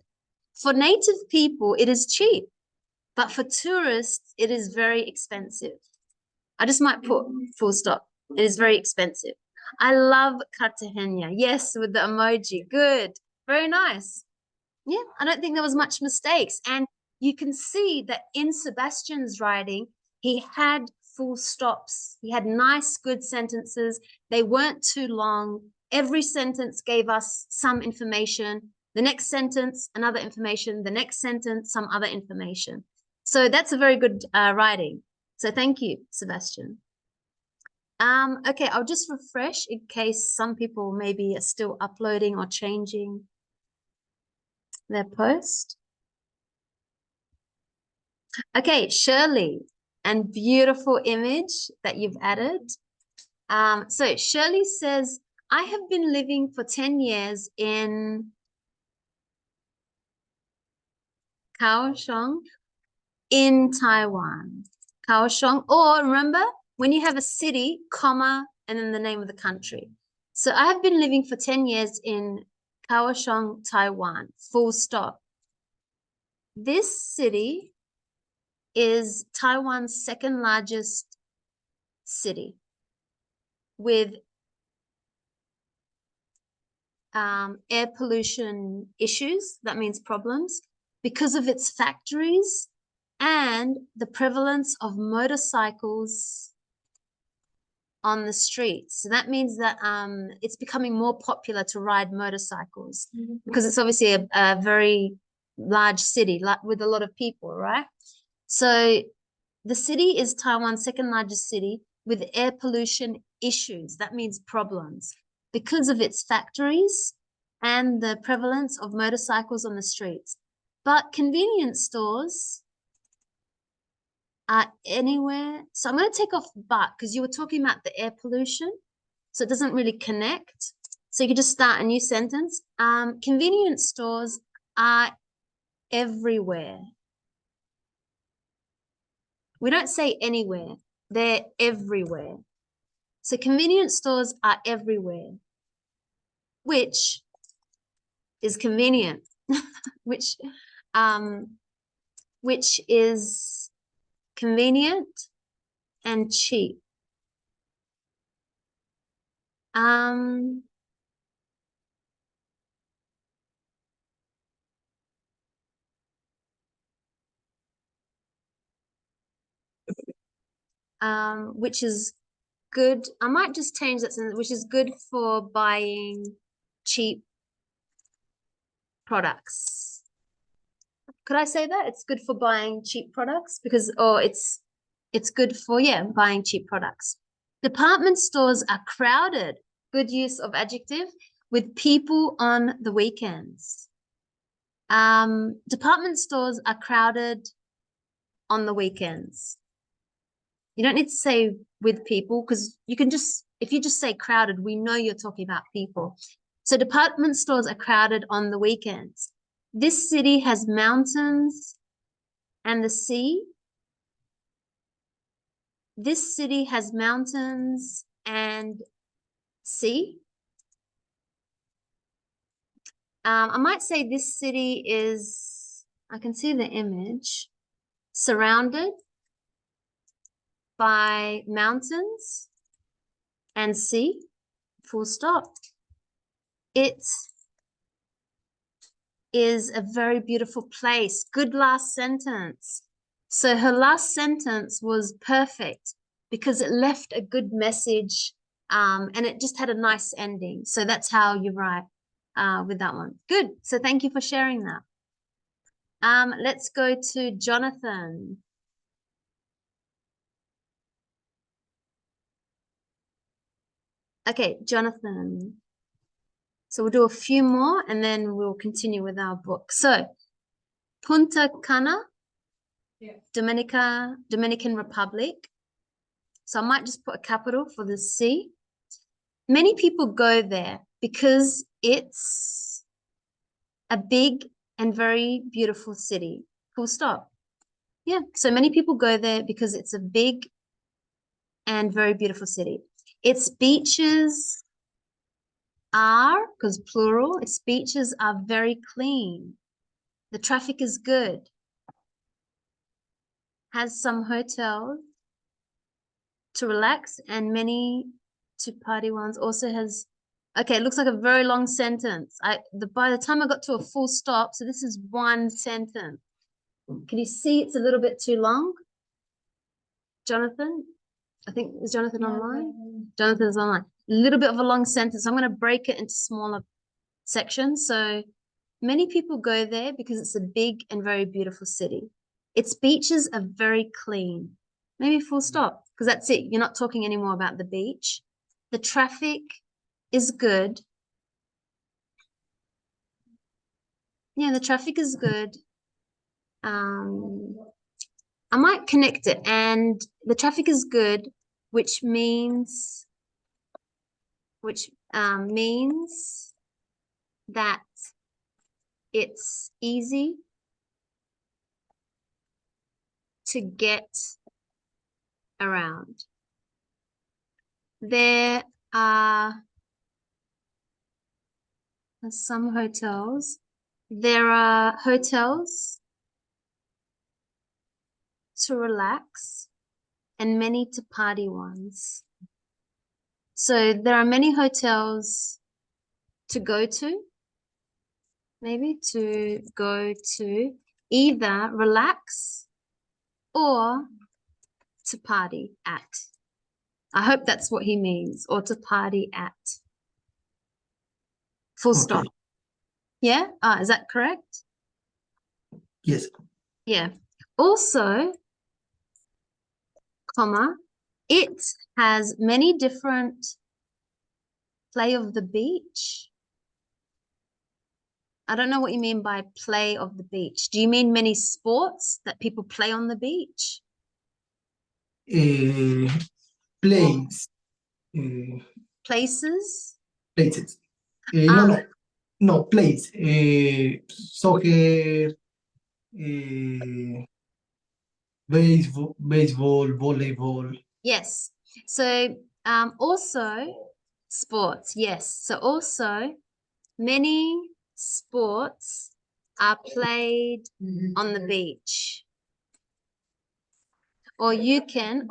For native people, it is cheap, but for tourists, it is very expensive. I just might put full stop. It is very expensive. I love Cartagena. Yes, with the emoji. Good. Very nice. Yeah, I don't think there was much mistakes. And you can see that in Sebastian's writing, he had full stops. He had nice, good sentences. They weren't too long. Every sentence gave us some information. The next sentence, another information. The next sentence, some other information. So that's a very good writing. So thank you, Sebastian. Okay, I'll just refresh in case some people maybe are still uploading or changing their post. Okay, Shirley, and beautiful image that you've added. So Shirley says, I have been living for 10 years in Kaohsiung in Taiwan. Kaohsiung, or remember when you have a city, comma, and then the name of the country. So I have been living for 10 years in Kaohsiung, Taiwan, full stop. This city is Taiwan's second largest city with air pollution issues, that means problems, because of its factories and the prevalence of motorcycles on the streets. So that means that it's becoming more popular to ride motorcycles because it's obviously a very large city with a lot of people, right? So the city is Taiwan's second largest city with air pollution issues. That means problems because of its factories and the prevalence of motorcycles on the streets. But convenience stores are anywhere. So I'm going to take off but because you were talking about the air pollution. So it doesn't really connect. So you could just start a new sentence. Convenience stores are everywhere. We don't say anywhere. They're everywhere. So convenience stores are everywhere, which is convenient, which is convenient and cheap. Which is good. I might just change that sentence, which is good for buying cheap products. Could I say that? It's good for buying cheap products because, or it's good for, yeah, buying cheap products. Department stores are crowded. Good use of adjective with people on the weekends. Department stores are crowded on the weekends. You don't need to say with people because you can just, if you just say crowded, we know you're talking about people. So department stores are crowded on the weekends. This city has mountains and the sea. This city has mountains and sea. I might say this city is, I can see the image, surrounded by mountains and sea, full stop. It is a very beautiful place. Good last sentence. So her last sentence was perfect because it left a good message and it just had a nice ending. So that's how you write with that one. Good. So thank you for sharing that. Let's go to Jonathan. Okay, Jonathan. So we'll do a few more and then we'll continue with our book. So Punta Cana, Yeah. Dominican Republic. So I might just put a capital for the C. Many people go there because it's a big and very beautiful city. Full stop. Yeah, so many people go there because it's a big and very beautiful city. Its beaches are, because plural, its beaches are very clean. The traffic is good. Has some hotels to relax and many to party ones. Also has, okay, it looks like a very long sentence. By the time I got to a full stop, so this is one sentence. Can you see it's a little bit too long? Jonathan? I think, is Jonathan online? Jonathan is online. A little bit of a long sentence. I'm going to break it into smaller sections. So many people go there because it's a big and very beautiful city. Its beaches are very clean. Maybe full stop, because that's it. You're not talking anymore about the beach. The traffic is good. Yeah, the traffic is good. I might connect it, and the traffic is good, which means that it's easy to get around. There are some hotels. There are hotels to relax and many to party ones. So there are many hotels to go to, maybe to go to either relax or to party at. I hope that's what he means, or to party at. Full stop. Okay. Yeah? Is that correct? Yes. Yeah. Also, comma, it has many different play of the beach. I don't know what you mean by play of the beach. Do you mean many sports that people play on the beach? Place. Places? Places. Ah. No, place. Soccer, baseball, volleyball. Yes. So also sports. Yes. So also many sports are played on the beach. Or you can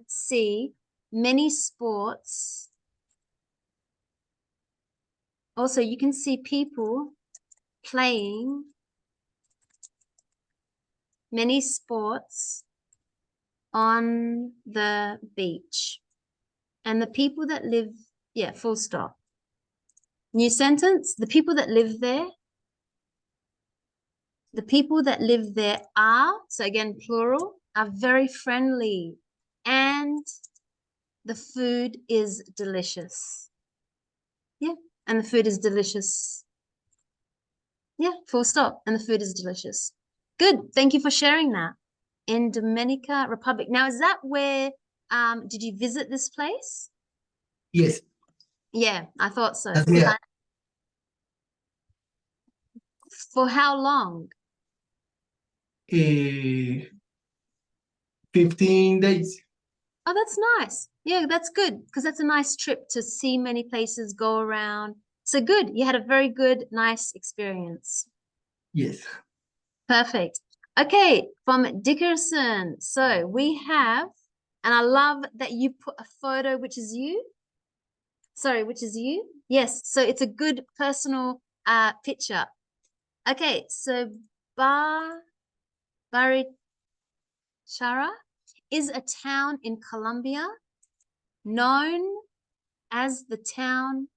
see many sports. Also, you can see people playing many sports on the beach. And the people that live, yeah, full stop. New sentence, the people that live there are, so again, plural, are very friendly and the food is delicious. Yeah, and the food is delicious. Yeah, full stop, and the food is delicious. Good, thank you for sharing that. In Dominica Republic. Now, is that where, did you visit this place? Yes. Yeah, I thought so. Yeah. For how long? 15 days. Oh, that's nice. Yeah, that's good because that's a nice trip to see many places, go around. So good. You had a very good, nice experience. Yes. Perfect. Okay, from Dickerson. So we have, and I love that you put a photo, which is you. Sorry, which is you? Yes, so it's a good personal picture. Okay, so Barichara is a town in Colombia known as the town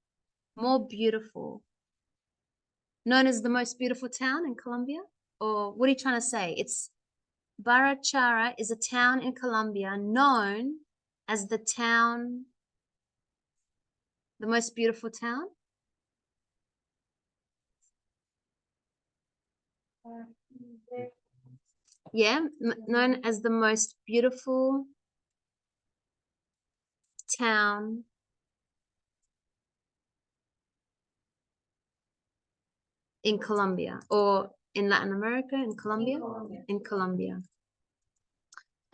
more beautiful. Known as the most beautiful town in Colombia? Or what are you trying to say? It's Barichara is a town in Colombia known as the town, the most beautiful town? Yeah, known as the most beautiful town in Colombia, or in Latin America, in Colombia? In Colombia.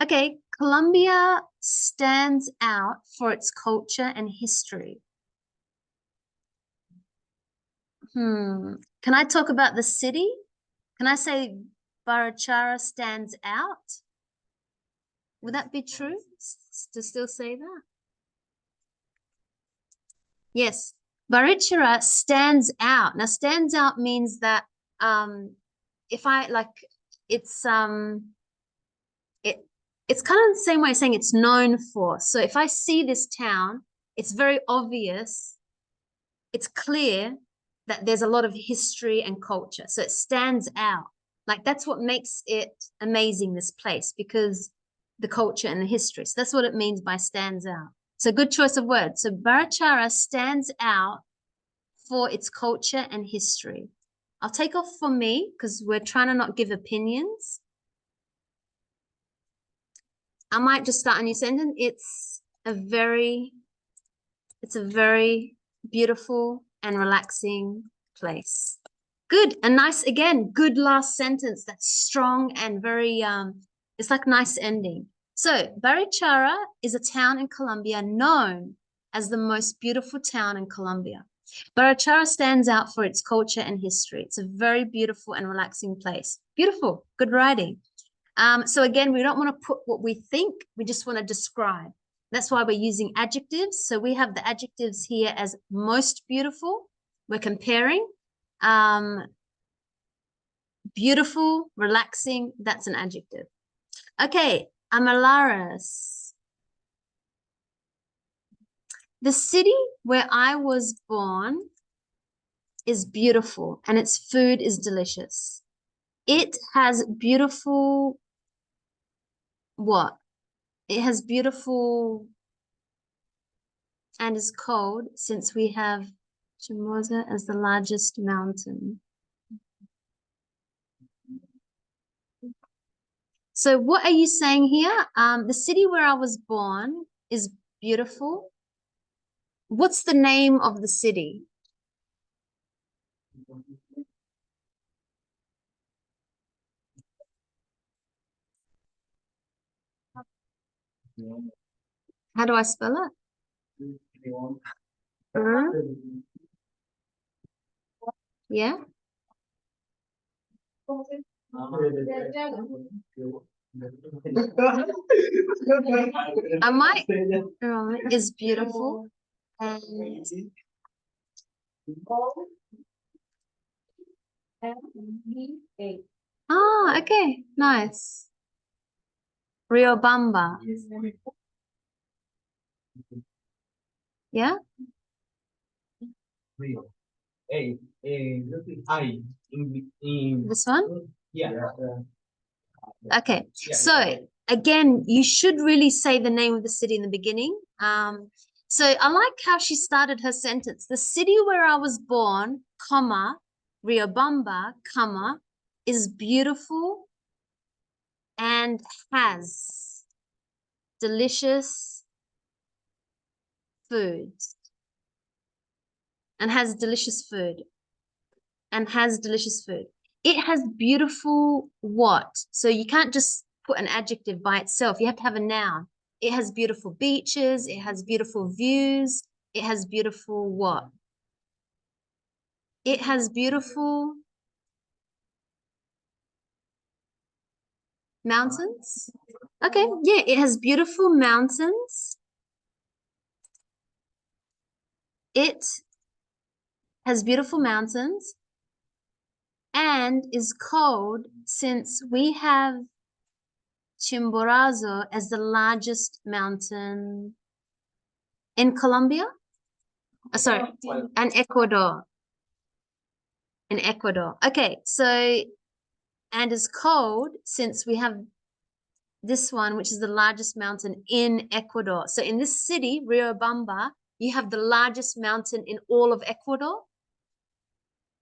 Okay, Colombia stands out for its culture and history. Can I talk about the city? Can I say Barachara stands out? Would that be true to still say that? Yes, Barachara stands out. Now, stands out means that if I like, it's kind of the same way of saying it's known for. So if I see this town, it's very obvious, it's clear that there's a lot of history and culture. So it stands out. Like that's what makes it amazing, this place, because the culture and the history. So that's what it means by stands out. So good choice of words. So Barachara stands out for its culture and history. I'll take off for me because we're trying to not give opinions. I might just start a new sentence. It's a very beautiful and relaxing place. Good. And nice, again, good last sentence. That's strong and very, it's like nice ending. So Barichara is a town in Colombia known as the most beautiful town in Colombia. Barichara stands out for its culture and history. It's a very beautiful and relaxing place. Beautiful. Good writing. So again, we don't want to put what we think. We just want to describe. That's why we're using adjectives. So we have the adjectives here as most beautiful. We're comparing. Beautiful, relaxing, that's an adjective. Okay, Amalaras. The city where I was born is beautiful and its food is delicious. It has beautiful, what? It has beautiful and is cold since we have Chimosa as the largest mountain. So what are you saying here? The city where I was born is beautiful. What's the name of the city? How do I spell it? Yeah. I might is beautiful and okay, nice. Riobamba. Yeah. This one? Yeah. Okay, so again, you should really say the name of the city in the beginning. So I like how she started her sentence. The city where I was born, comma, Riobamba, comma, is beautiful and has delicious food. And has delicious food. And has delicious food. It has beautiful what? So you can't just put an adjective by itself. You have to have a noun. It has beautiful beaches. It has beautiful views. It has beautiful what? It has beautiful mountains. Okay, yeah, it has beautiful mountains. It has beautiful mountains and is cold since we have Chimborazo as the largest mountain in Colombia. Sorry, and Ecuador. In Ecuador. Okay, so, and is cold since we have this one, which is the largest mountain in Ecuador. So in this city, Riobamba, you have the largest mountain in all of Ecuador.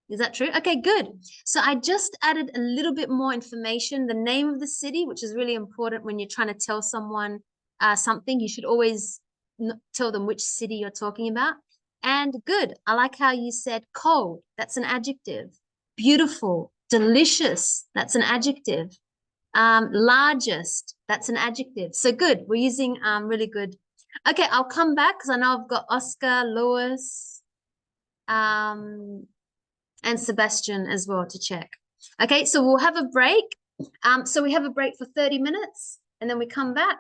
Is that true? Okay, good. So I just added a little bit more information, the name of the city, which is really important when you're trying to tell someone something. You should always tell them which city you're talking about. And good. I like how you said cold. That's an adjective. Beautiful, Delicious, that's an adjective. Largest, that's an adjective. So good, we're using really good. Okay, I'll come back because I know I've got Oscar, Lewis, and Sebastian as well to check. Okay, so we'll have a break. So we have a break for 30 minutes and then we come back.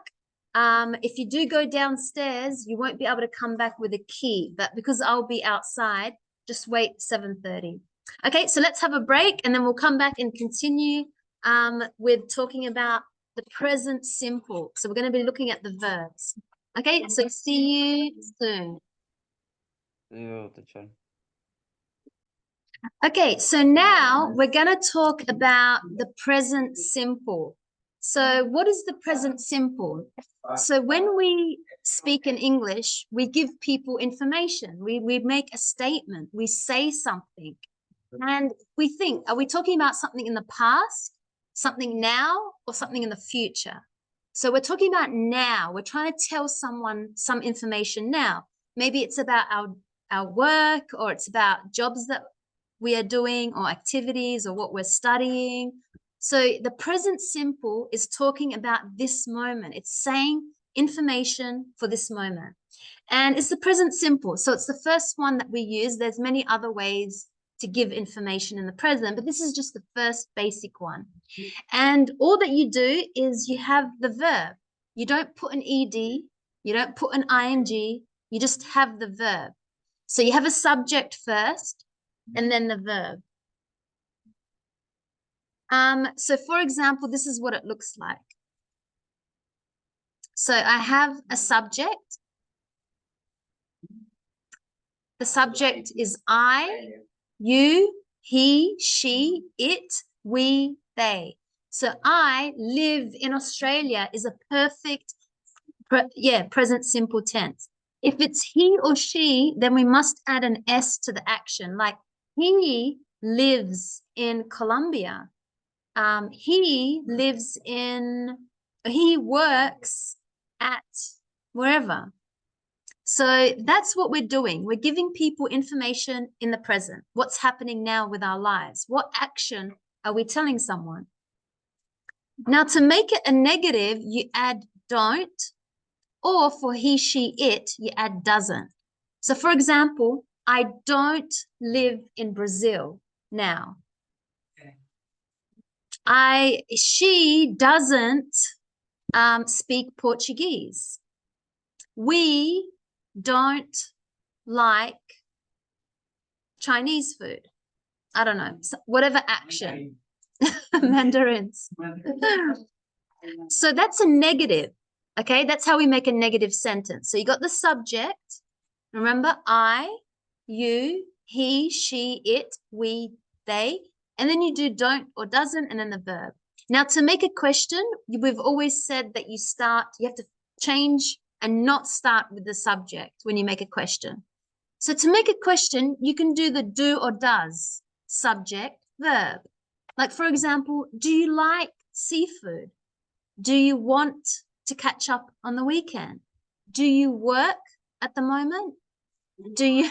If you do go downstairs, you won't be able to come back with a key, but because I'll be outside, just wait 7:30. Okay, so let's have a break and then we'll come back and continue with talking about the present simple. So we're going to be looking at the verbs. Okay, so see you soon. Okay, so now we're going to talk about the present simple. So what is the present simple? So when we speak in English, we give people information. We make a statement. We say something. And we think, are we talking about something in the past, something now, or something in the future? So we're talking about now. We're trying to tell someone some information now. Maybe it's about our work, or it's about jobs that we are doing, or activities, or what we're studying. So the present simple is talking about this moment. It's saying information for this moment. And it's the present simple. So it's the first one that we use. There's many other ways to give information in the present, but this is just the first basic one. And all that you do is you have the verb. You don't put an ed, you don't put an ing, you just have the verb. So you have a subject first and then the verb. So for example, this is what it looks like. So I have a subject. The subject is I, you, he, she, it, we, they. So I live in Australia is a perfect, present simple tense. If it's he or she, then we must add an S to the action. Like he lives in Colombia. He works at wherever. So that's what we're doing. We're giving people information in the present. What's happening now with our lives? What action are we telling someone? Now, to make it a negative, you add don't, or for he, she, it, you add doesn't. So for example, I don't live in Brazil now. She doesn't speak Portuguese. We don't like Chinese food. I don't know, whatever action. Mandarins. So that's a negative. Okay, that's how we make a negative sentence. So you got the subject. Remember, I, you, he, she, it, we, they. And then you do don't or doesn't, and then the verb. Now, to make a question, we've always said that you have to change and not start with the subject when you make a question. So to make a question, you can do the do or does, subject, verb. Like, for example, do you like seafood? Do you want to catch up on the weekend? Do you work at the moment? Do you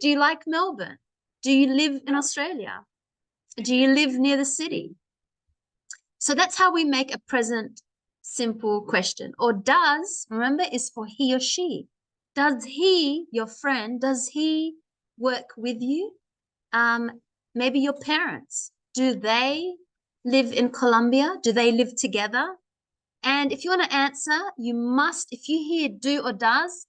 do you like Melbourne? Do you live in Australia? Do you live near the city? So that's how we make a present simple question. Or does, remember, is for he or she. Does he, your friend, does he work with you? Maybe your parents. Do they live in Colombia? Do they live together? And if you want to answer, you must, if you hear do or does,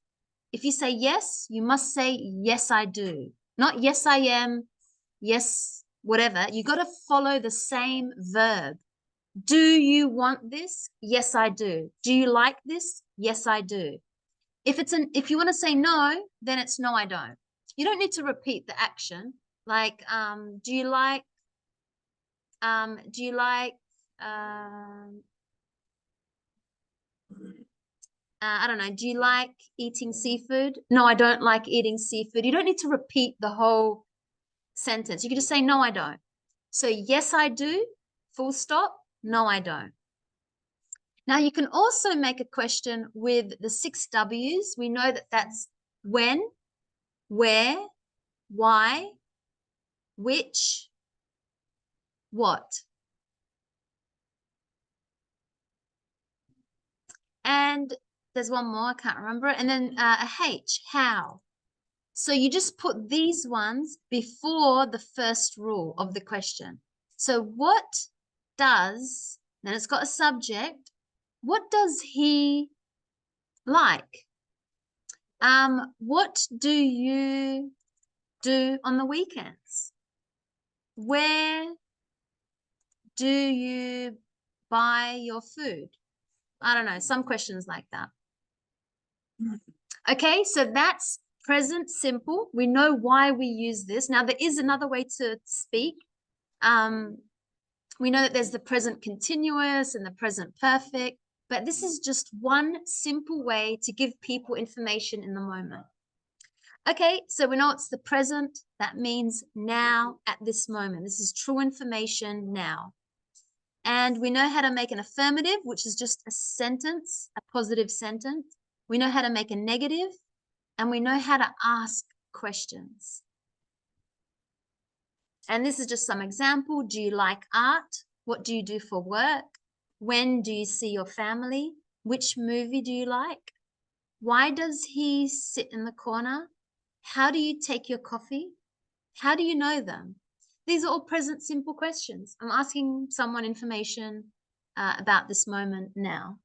if you say yes, you must say yes, I do. Not yes, I am, yes, whatever. You got to follow the same verb. Do you want this? Yes, I do. Do you like this? Yes, I do. If you want to say no, then it's no, I don't. You don't need to repeat the action. Like, do you like I don't know, do you like eating seafood? No, I don't like eating seafood. You don't need to repeat the whole sentence. You can just say, no, I don't. So yes, I do, full stop. No, I don't. Now you can also make a question with the 6 W's. We know that that's when, where, why, which, What? And there's one more, I can't remember it. And then a H, how. So you just put these ones before the first rule of the question. So what does, then it's got a subject, what does he like? What do you do on the weekends? Where do you buy your food? I don't know, some questions like that. Okay, so that's present simple. We know why we use this. Now, there is another way to speak. We know that there's the present continuous and the present perfect, but this is just one simple way to give people information in the moment. Okay, so we know it's the present. That means now at this moment. This is true information now. And we know how to make an affirmative, which is just a sentence, a positive sentence. We know how to make a negative, and we know how to ask questions. And this is just some example. Do you like art? What do you do for work? When do you see your family? Which movie do you like? Why does he sit in the corner? How do you take your coffee? How do you know them? These are all present simple questions. I'm asking someone information about this moment now.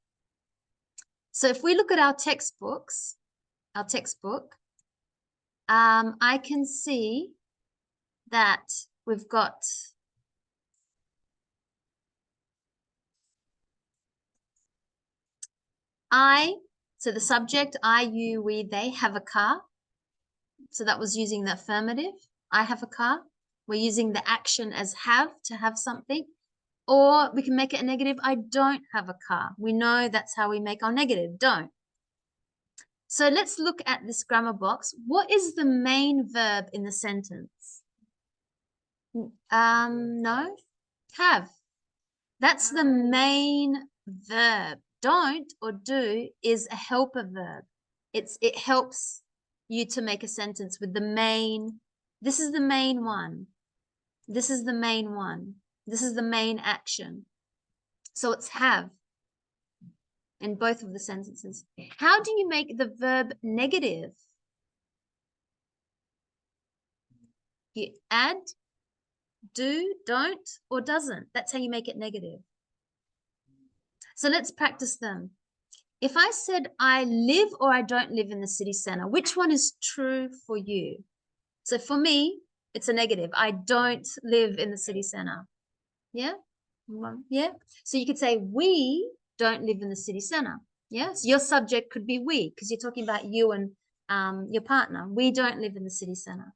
So if we look at our textbook, I can see that we've got so the subject, I, you, we, they have a car. So that was using the affirmative. I have a car. We're using the action as have to have something. Or we can make it a negative. I don't have a car. We know that's how we make our negative, don't. So let's look at this grammar box. What is the main verb in the sentence? No, have. That's the main verb. Don't or do is a helper verb. It helps you to make a sentence with the main. This is the main one. This is the main one. This is the main action. So it's have in both of the sentences. How do you make the verb negative? You add, do, don't, or doesn't. That's how you make it negative. So let's practice them. If I said I live or I don't live in the city center, which one is true for you? So for me, it's a negative. I don't live in the city center. Yeah? Yeah? So you could say we don't live in the city center. Yeah? So your subject could be we, because you're talking about you and your partner. We don't live in the city center.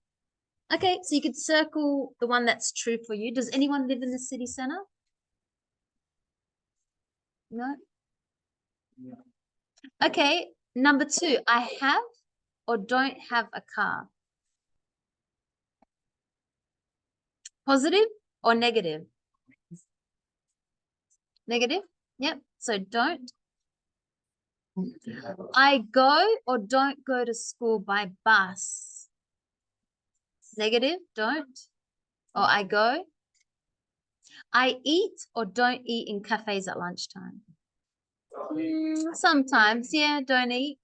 Okay, so you could circle the one that's true for you. Does anyone live in the city center? No? Okay, number 2, I have or don't have a car. Positive or negative? Negative? Yep, so don't. I go or don't go to school by bus. Negative, don't. Or I go. I eat or don't eat in cafes at lunchtime. Sometimes, yeah, don't eat.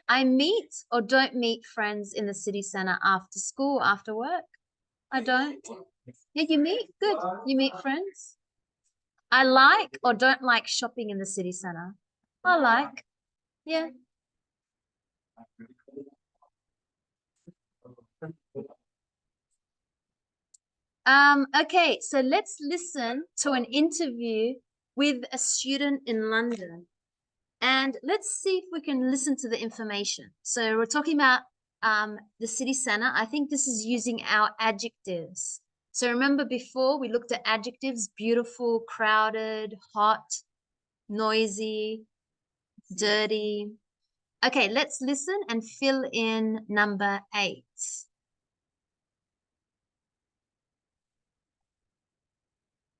I meet or don't meet friends in the city center after school, after work. I don't. Yeah, you meet? Good. You meet friends. I like or don't like shopping in the city center. I like. Yeah. Okay, so let's listen to an interview with a student in London. And let's see if we can listen to the information. So we're talking about the city center. I think this is using our adjectives. So remember before we looked at adjectives: beautiful, crowded, hot, noisy, dirty. Okay, let's listen and fill in number 8.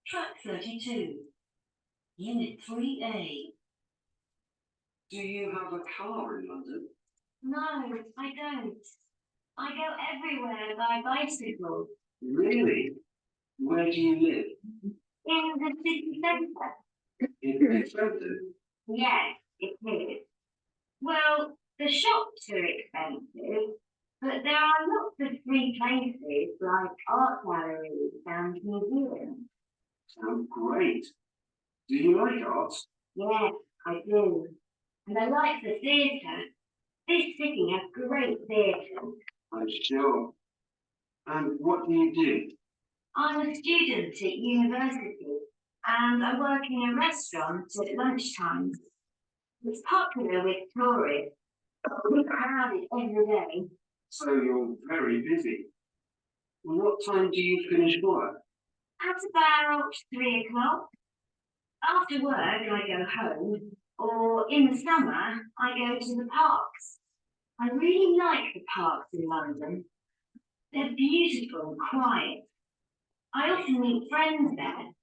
Track 32. Unit 3A. Do you have a car in London? No, I don't. I go everywhere by bicycle. Really? Where do you live? In the city centre? Is it expensive? Yes, it is. Well, the shops are expensive, but there are lots of free places like art galleries and museums. Sounds great. Do you like art? Yes, I do. And I like the theatre. This city has great theatre. I'm sure. And what do you do? I'm a student at university and I work in a restaurant at lunchtime. It's popular with tourists. We're crowded every day. So you're very busy. What time do you finish work? At about 3 o'clock. After work, I go home, or in the summer, I go to the parks. I really like the parks in London. They're beautiful and quiet. I often meet friends there.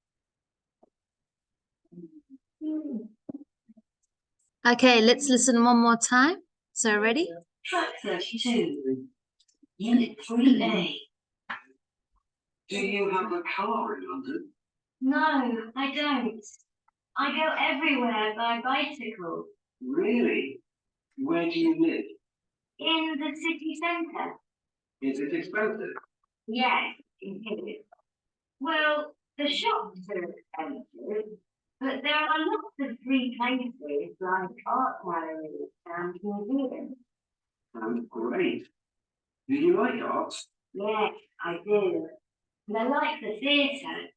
Okay, let's listen one more time. So ready? Track 32, Unit 3A. Do you have a car in London? No, I don't. I go everywhere by bicycle. Really? Where do you live? In the city centre? Is it expensive? Yes, it is. Well, the shops are expensive, but there are lots of free places like art galleries and museums. Sounds great. Do you like art? Yes, I do. And I like the theatre.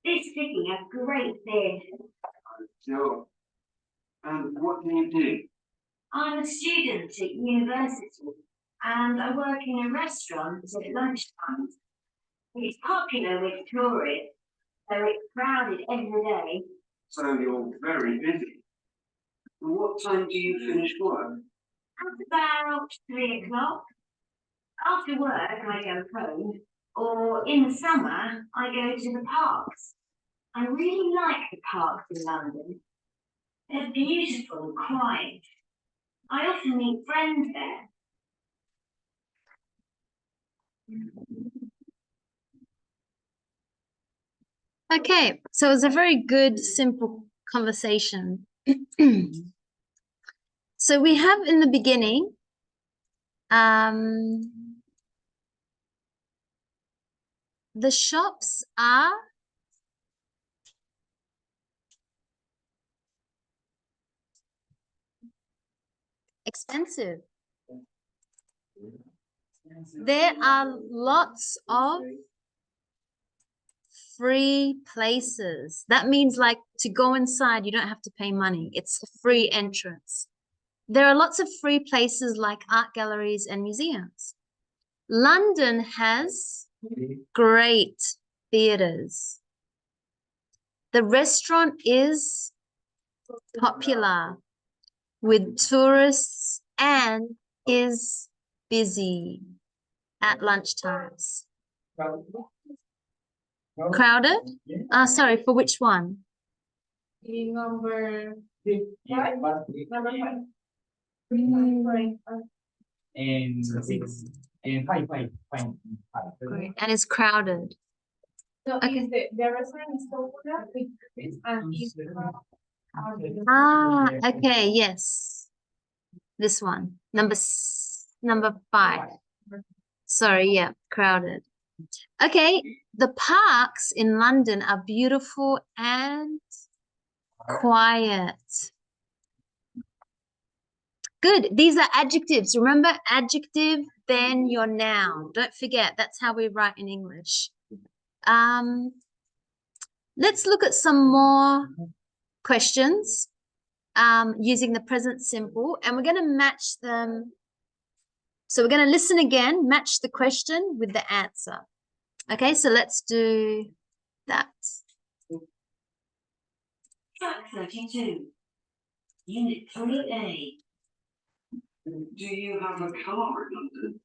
This city has great theatre. Sure. And what do you do? I'm a student at university and I work in a restaurant at lunchtime. It's popular with tourists, so it's crowded every day. So you're very busy. What time do you finish work? At about 3 o'clock. After work, I go home, or in the summer, I go to the parks. I really like the parks in London. They're beautiful and quiet. I often meet friends there. Okay, so it was a very good, simple conversation. So we have in the beginning, the shops are expensive. There are lots of free places. That means like to go inside, you don't have to pay money. It's a free entrance. There are lots of free places like art galleries and museums. London has great theaters. The restaurant is popular with tourists and is busy at lunchtimes. Crowded? Sorry, for which one? Number Yeah, but number 5. and 6 and 5. Great. And it's crowded. So Okay. is the restaurant is popular and is Okay, yes. This one. Number 5. Sorry, yeah, crowded. Okay, the parks in London are beautiful and quiet. Good. These are adjectives. Remember, adjective, then your noun. Don't forget, that's how we write in English. Let's look at some more questions using the present simple, and we're going to match them. So we're going to listen again, match the question with the answer. Okay, so let's do that. Track 32, Unit 3A. Do you have a car in London?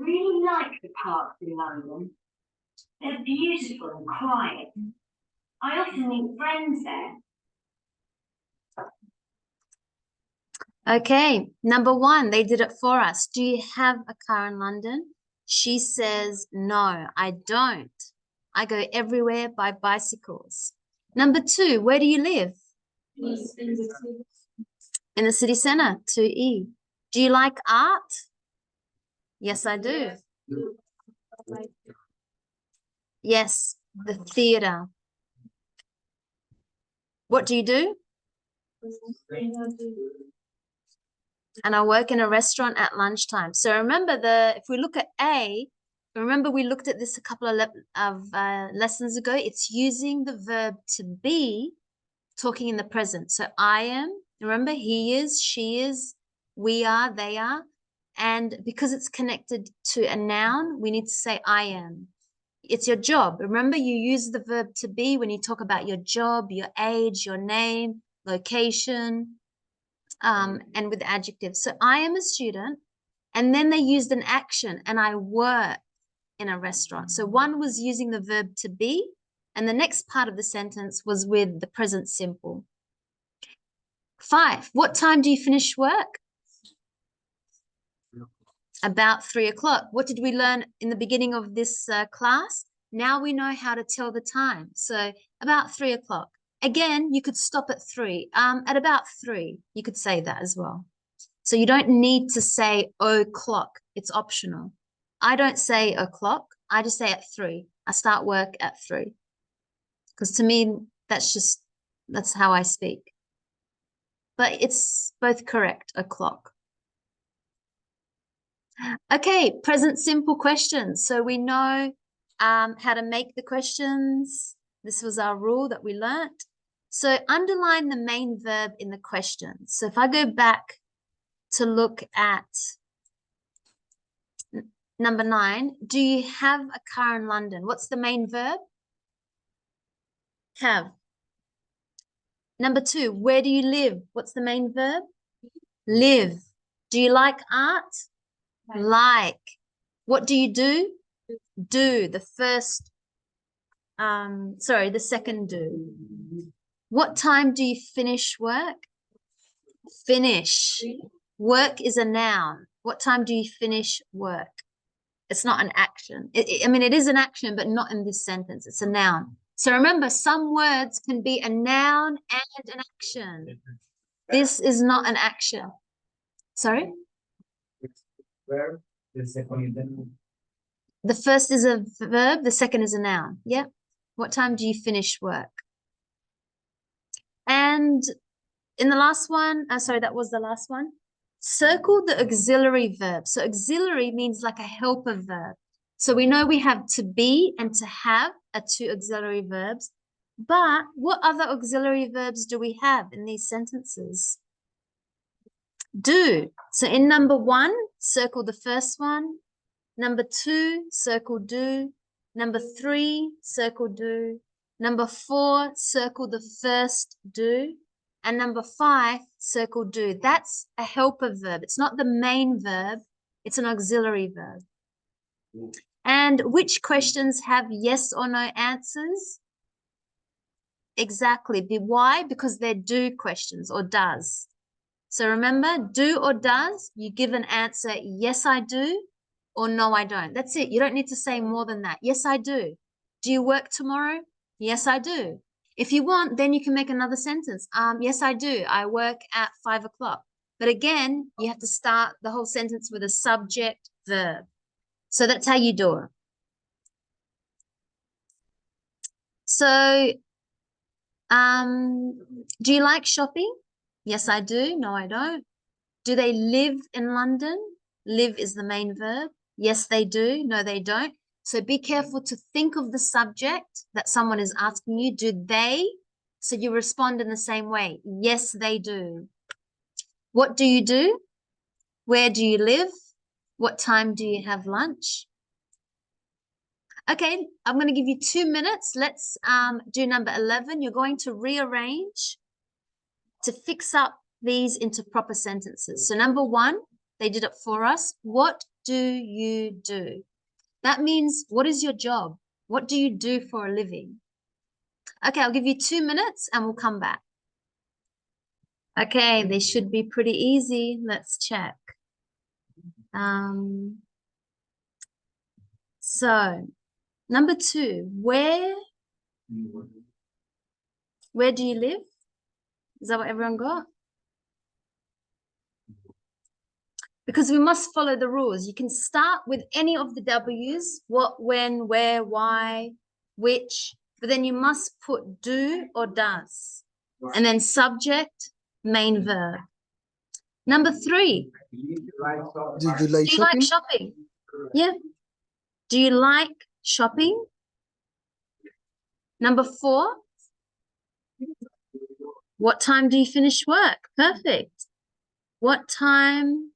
really like the parks in London. They're beautiful and quiet. I often meet friends there. Okay, number one, they did it for us. Do you have a car in London? She says, no, I don't. I go everywhere by bicycles. Number two, where do you live? In the city centre, 2E. Do you like art? Yes, I do. Yes, the theatre. What do you do? And I work in a restaurant at lunchtime. So remember if we look at A, remember we looked at this a couple of lessons ago. It's using the verb to be, talking in the present. So I am, remember he is, she is, we are, they are. And because it's connected to a noun, we need to say I am. It's your job. Remember, you use the verb to be when you talk about your job, your age, your name, location, and with adjectives. So I am a student, and then they used an action, and I work in a restaurant. So one was using the verb to be, and the next part of the sentence was with the present simple. 5, what time do you finish work? About 3 o'clock. What did we learn in the beginning of this class? Now we know how to tell the time. So about 3 o'clock. Again, you could stop at 3. At about 3, you could say that as well. So you don't need to say o'clock. It's optional. I don't say o'clock. I just say at 3. I start work at 3. Because to me, that's how I speak. But it's both correct, o'clock. Okay, present simple questions. So we know how to make the questions. This was our rule that we learnt. So underline the main verb in the question. So if I go back to look at number 9, do you have a car in London? What's the main verb? Have. Number 2, where do you live? What's the main verb? Live. Do you like art? Like. What do you do? Do. The first, the second do. What time do you finish work? Finish. Work is a noun. What time do you finish work? It's not an action. I mean, it is an action, but not in this sentence. It's a noun. So remember, some words can be a noun and an action. This is not an action. Sorry? Where the second is The first is a verb, the second is a noun. Yep. What time do you finish work? And in the last one, that was the last one. Circle the auxiliary verb. So auxiliary means like a helper verb. So we know we have to be and to have are 2 auxiliary verbs. But what other auxiliary verbs do we have in these sentences? Do. So in number 1, circle the first one. Number 2, circle do. Number 3, circle do. Number 4, circle the first do. And number 5, circle do. That's a helper verb. It's not the main verb. It's an auxiliary verb. And which questions have yes or no answers? Exactly. Why? Because they're do questions or does. So remember, do or does, you give an answer, yes, I do, or no, I don't. That's it. You don't need to say more than that. Yes, I do. Do you work tomorrow? Yes, I do. If you want, then you can make another sentence. Yes, I do. I work at 5 o'clock. But again, you have to start the whole sentence with a subject verb. So that's how you do it. So, do you like shopping? Yes, I do. No, I don't. Do they live in London? Live is the main verb. Yes, they do. No, they don't. So be careful to think of the subject that someone is asking you. Do they? So you respond in the same way. Yes, they do. What do you do? Where do you live? What time do you have lunch? Okay, I'm going to give you 2 minutes. Let's do number 11. You're going to rearrange to fix up these into proper sentences. So number 1, they did it for us. What do you do? That means, what is your job? What do you do for a living? Okay, I'll give you 2 minutes and we'll come back. Okay, they should be pretty easy. Let's check. So, number 2, where do you live? Is that what everyone got? Because we must follow the rules. You can start with any of the W's, what, when, where, why, which, but then you must put do or does. And then subject, main verb. Number 3, Do you like do you like shopping? shopping? Yeah. Do you like shopping? Number 4, what time do you finish work? Perfect. What time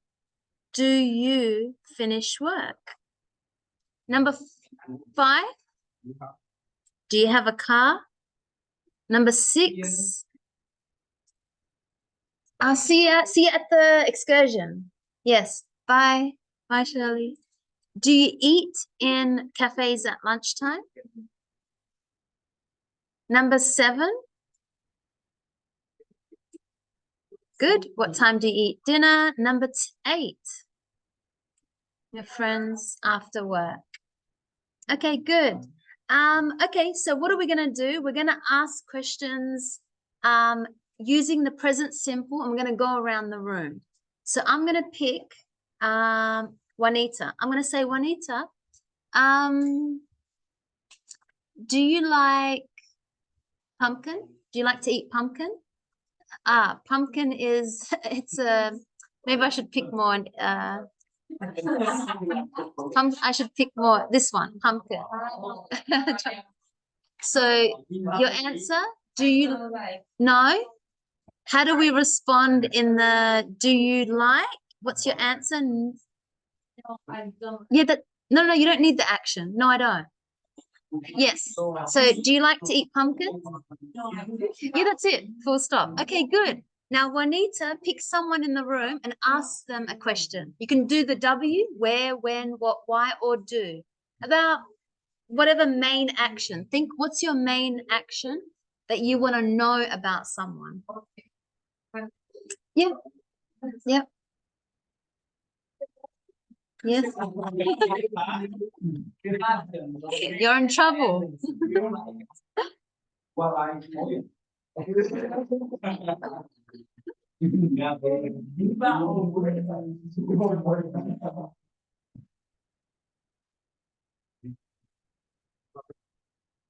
do you finish work? Number 5, do you have a car? Number 6, I'll see you at the excursion. Yes, bye. Bye, Shirley. Do you eat in cafes at lunchtime? Number 7, good. What time do you eat dinner? Number 8, your friends after work. Okay, good. Okay, so what are we gonna do? We're gonna ask questions using the present simple, and we're gonna go around the room. So I'm gonna pick Juanita. I'm gonna say, Juanita, do you like pumpkin? Do you like to eat pumpkin? Pumpkin is it's a maybe I should pick more I should pick more this one, pumpkin. So your answer, do you know? How do we respond in the do you like? What's your answer? No, I don't. Yeah, no, you don't need the action. No, I don't. Yes. So do you like to eat pumpkin? Yeah, that's it. Full stop. Okay, good. Now, Juanita, pick someone in the room and ask them a question. You can do the W, where, when, what, why, or do. About whatever main action. Think, what's your main action that you want to know about someone? Yeah. Yeah. Yes. You're in trouble.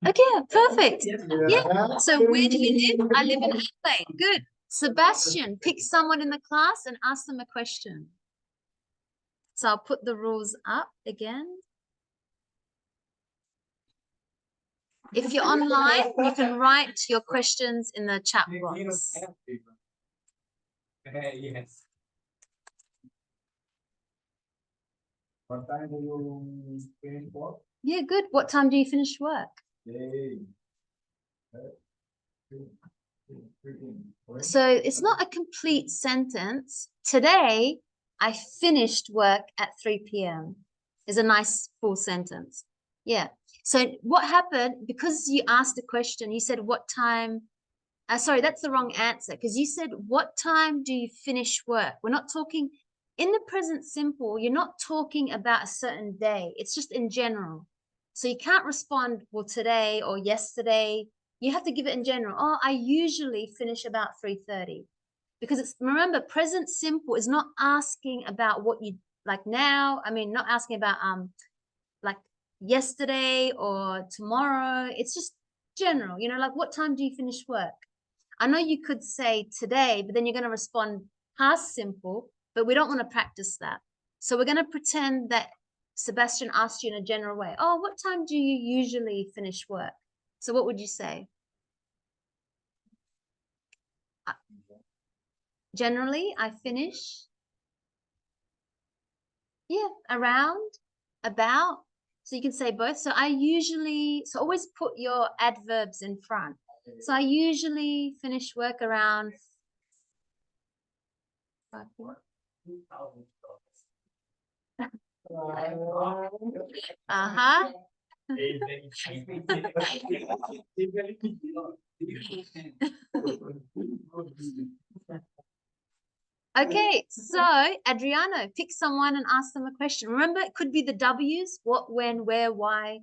Okay, perfect. Yeah. So where do you live? I live in Adelaide. Good. Sebastian, pick someone in the class and ask them a question. So I'll put the rules up again. If you're online, you can write your questions in the chat box. Yes. What time do you finish work? Yeah, good. What time do you finish work? So it's not a complete sentence. Today, I finished work at 3 p.m. is a nice full sentence. Yeah. So what happened, because you asked a question, you said, what time? Sorry, that's the wrong answer, because you said, what time do you finish work? We're not talking, in the present simple, you're not talking about a certain day. It's just in general. So you can't respond, well, today or yesterday. You have to give it in general. Oh, I usually finish about 3:30. Because it's, remember, present simple is not asking about what you like now. I mean, not asking about like yesterday or tomorrow. It's just general, you know, like what time do you finish work? I know you could say today, but then you're going to respond past simple, but we don't want to practice that. So we're going to pretend that Sebastian asked you in a general way. Oh, what time do you usually finish work? So what would you say? Generally, I finish, yeah, around, about. So you can say both. So I usually, so always put your adverbs in front. So I usually finish work around 5 p.m. Uh-huh. Okay, so Adriano, pick someone and ask them a question. Remember, it could be the W's, what, when, where, why,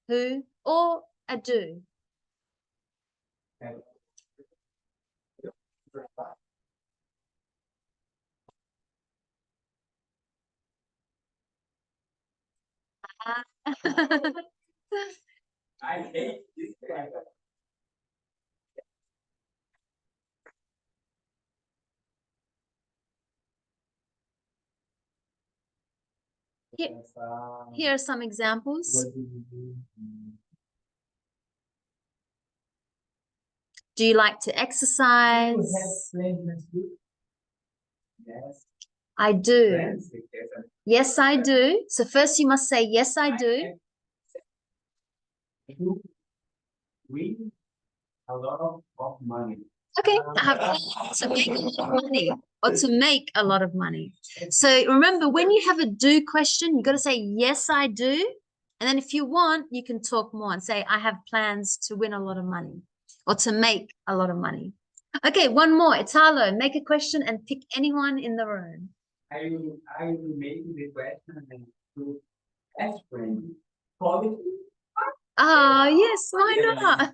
who, or a do. I hate this guy. Here, here are some examples. Do you like to exercise? Yes. I do. Friends, Yes, I do. So first you must say, yes, I do. win a lot of money. Okay, I have to make a lot of money or to make a lot of money. So remember, when you have a do question, you got to say, yes, I do. And then if you want, you can talk more and say, I have plans to win a lot of money or to make a lot of money. Okay, one more. Italo, make a question and pick anyone in the room. I will make the question and to ask friend. Quality. Ah, yes, why not?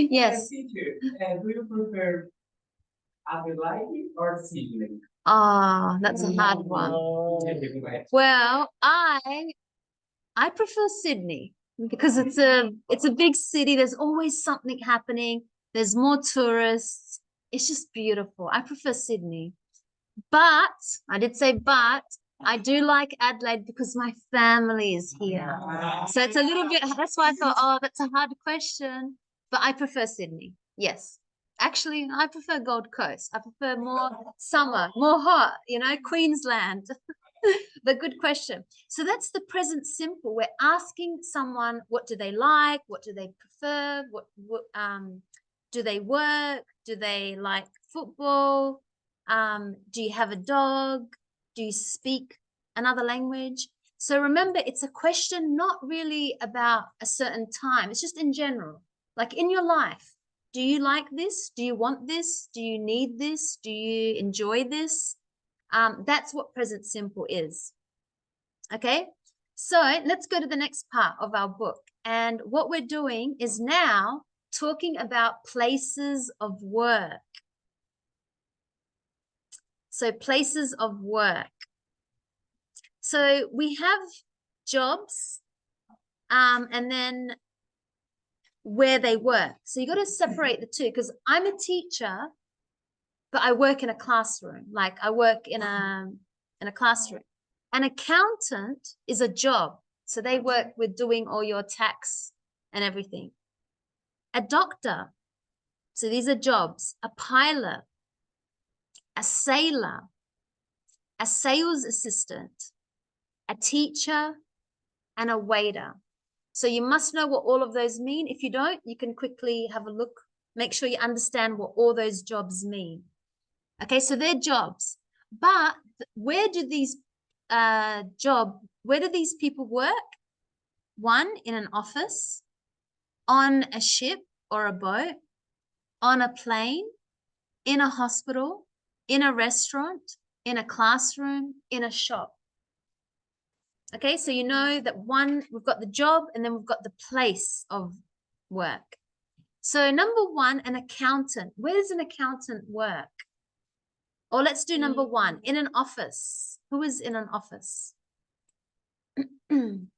Yes. Teacher, do you prefer Adelaide or Sydney? Ah, that's a hard one. Well, I prefer Sydney because it's a big city. There's always something happening. There's more tourists. It's just beautiful. I prefer Sydney. But I did say but I do like Adelaide because my family is here. So it's a little bit, that's why I thought, oh, that's a hard question. But I prefer Sydney. Yes. Actually, I prefer Gold Coast. I prefer more summer, more hot, Queensland. But good question. So that's the present simple. We're asking someone, what do they like? What do they prefer? What do they work? Do they like football? Do you have a dog? Do you speak another language? So remember, it's a question not really about a certain time. It's just in general, like in your life. Do you like this? Do you want this? Do you need this? Do you enjoy this? That's what present simple is. Okay, so let's go to the next part of our book. And what we're doing is now talking about places of work. So places of work. So we have jobs and then where they work. So you got to separate the two because I'm a teacher, but I work in a classroom. Like I work in a classroom. An accountant is a job. So they work with doing all your tax and everything. A doctor. So these are jobs. A pilot, a sailor, a sales assistant, a teacher, and a waiter. So you must know what all of those mean. If you don't, you can quickly have a look. Make sure you understand what all those jobs mean. Okay, so they're jobs. But where do these people work? One, in an office, on a ship or a boat, on a plane, in a hospital, in a restaurant, in a classroom, in a shop. Okay, so you know that one, we've got the job and then we've got the place of work. So number one, an accountant. Where does an accountant work? Or let's do number one, in an office. Who is in an office? An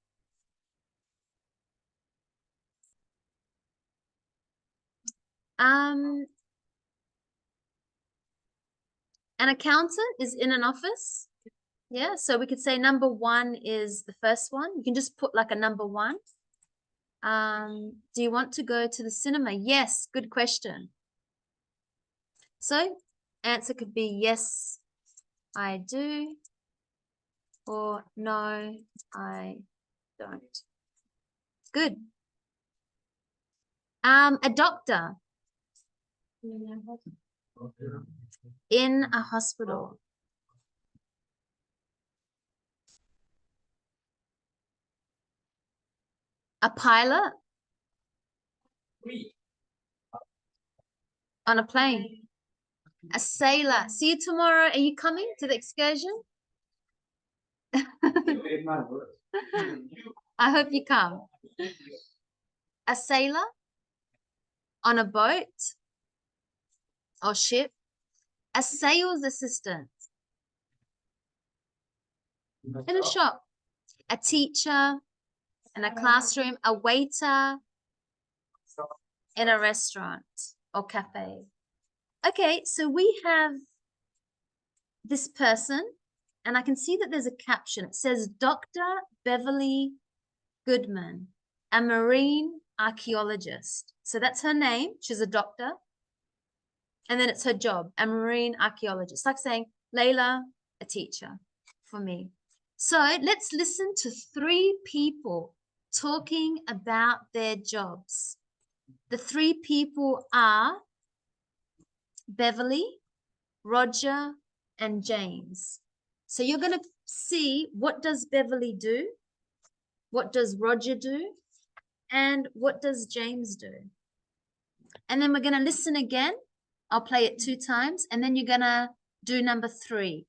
accountant is in an office. Yeah, so we could say number one is the first one. You can just put like a number one. Do you want to go to the cinema? Yes, good question. So answer could be yes, I do, or no, I don't. Good. A doctor. In a hospital. A pilot Three. on a plane. A sailor. See you tomorrow. Are you coming to the excursion? In my words. I hope you come. A sailor on a boat or ship. A sales assistant in a shop. A teacher in a classroom. A waiter in a restaurant or cafe. Okay, so we have this person, and I can see that there's a caption. It says Dr. Beverly Goodman, a marine archaeologist. So that's her name. She's a doctor. And then it's her job, a marine archaeologist. Like saying Laila, a teacher for me. So let's listen to 3 people talking about their jobs. The 3 people are Beverly, Roger, and James. So you're going to see, what does Beverly do? What does Roger do? And what does James do? And then we're going to listen again. I'll play it 2 times. And then you're going to do number 3.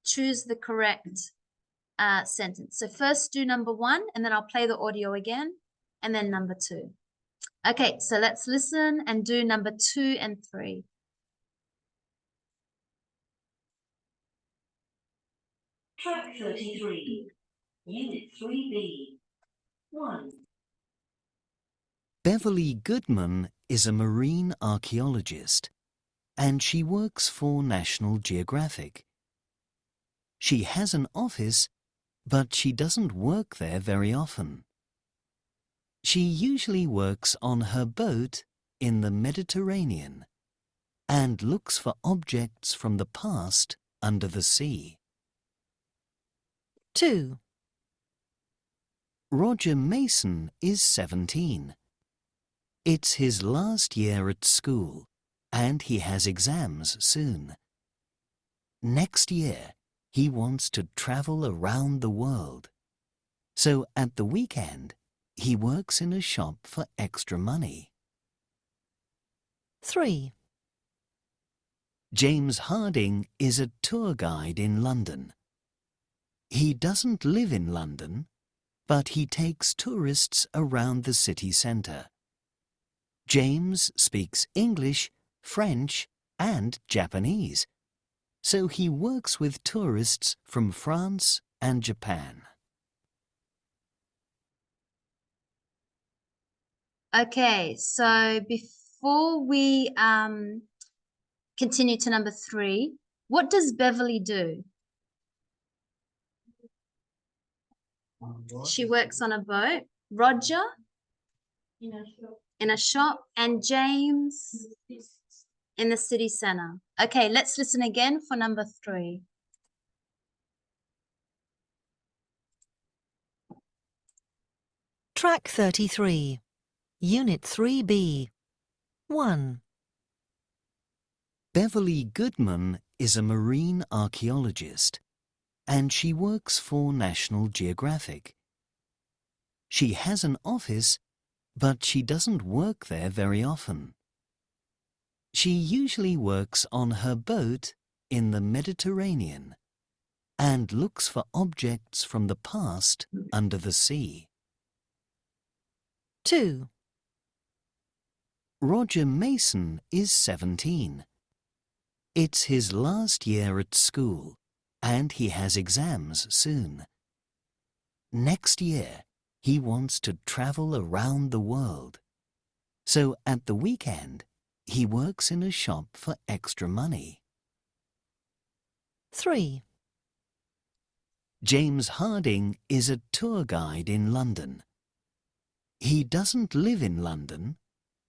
Choose the correct sentence. So first do number 1, and then I'll play the audio again, and then number 2. Okay, so let's listen and do number 2 and 3. Track 33, Unit 3B. 1. Beverly Goodman is a marine archaeologist, and she works for National Geographic. She has an office, but she doesn't work there very often. She usually works on her boat in the Mediterranean and looks for objects from the past under the sea. 2. Roger Mason is 17. It's his last year at school, and he has exams soon. Next year, he wants to travel around the world. So at the weekend, he works in a shop for extra money. 3. James Harding is a tour guide in London. He doesn't live in London, but he takes tourists around the city centre. James speaks English, French, and Japanese, so he works with tourists from France and Japan. Okay, so before we continue to number 3, what does Beverly do? She works on a boat. Roger? In a shop. And James? In the city centre. Okay, let's listen again for number 3. Track 33, Unit 3B. 1. Beverly Goodman is a marine archaeologist, and she works for National Geographic. She has an office, but she doesn't work there very often. She usually works on her boat in the Mediterranean and looks for objects from the past under the sea. 2. Roger Mason is 17. It's his last year at school, and he has exams soon. Next year, he wants to travel around the world. So at the weekend, he works in a shop for extra money. 3. James Harding is a tour guide in London. He doesn't live in London,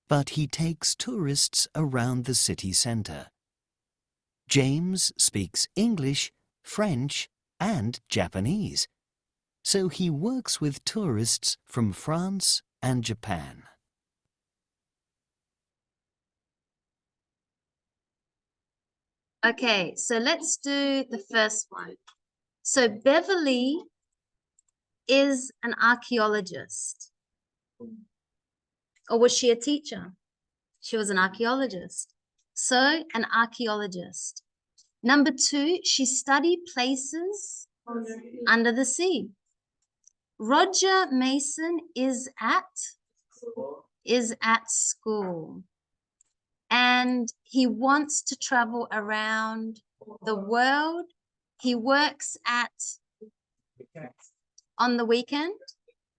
but he takes tourists around the city centre. James speaks English, French, and Japanese, so he works with tourists from France and Japan. Okay, so let's do the first one. So Beverly is an archaeologist. Or was she a teacher? She was an archaeologist. So, an archaeologist. Number 2, she studied places under the sea. Roger Mason is at school. And he wants to travel around the world. He works on the weekend.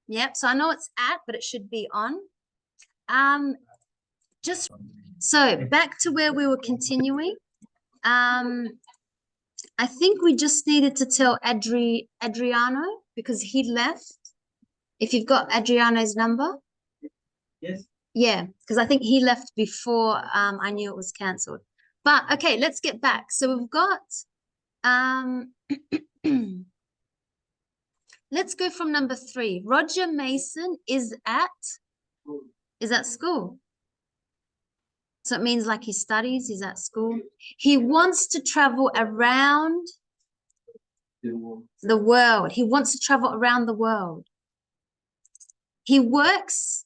Yep, so I know it's at, but it should be on. Just so back to where we were continuing. I think we just needed to tell Adriano because he left. If you've got Adriano's number. Yes. Yeah, because I think he left before I knew it was cancelled. But okay, let's get back. So we've got let's go from number 3. Roger Mason is at school. So it means like he studies, he's at school. He wants to travel around the world. He wants to travel around the world. He works,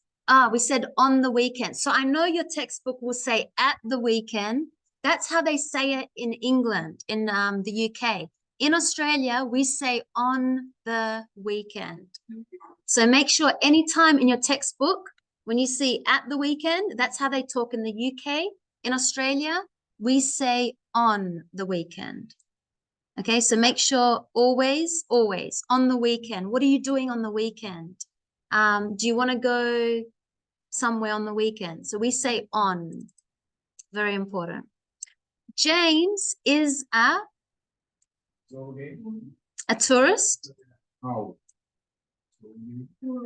we said on the weekend. So I know your textbook will say at the weekend. That's how they say it in England, in the UK. In Australia, we say on the weekend. So make sure anytime in your textbook, when you see at the weekend, that's how they talk in the UK. In Australia, we say on the weekend. Okay, so make sure always on the weekend. What are you doing on the weekend? Do you want to go somewhere on the weekend? So we say on. Very important. James is a tourist,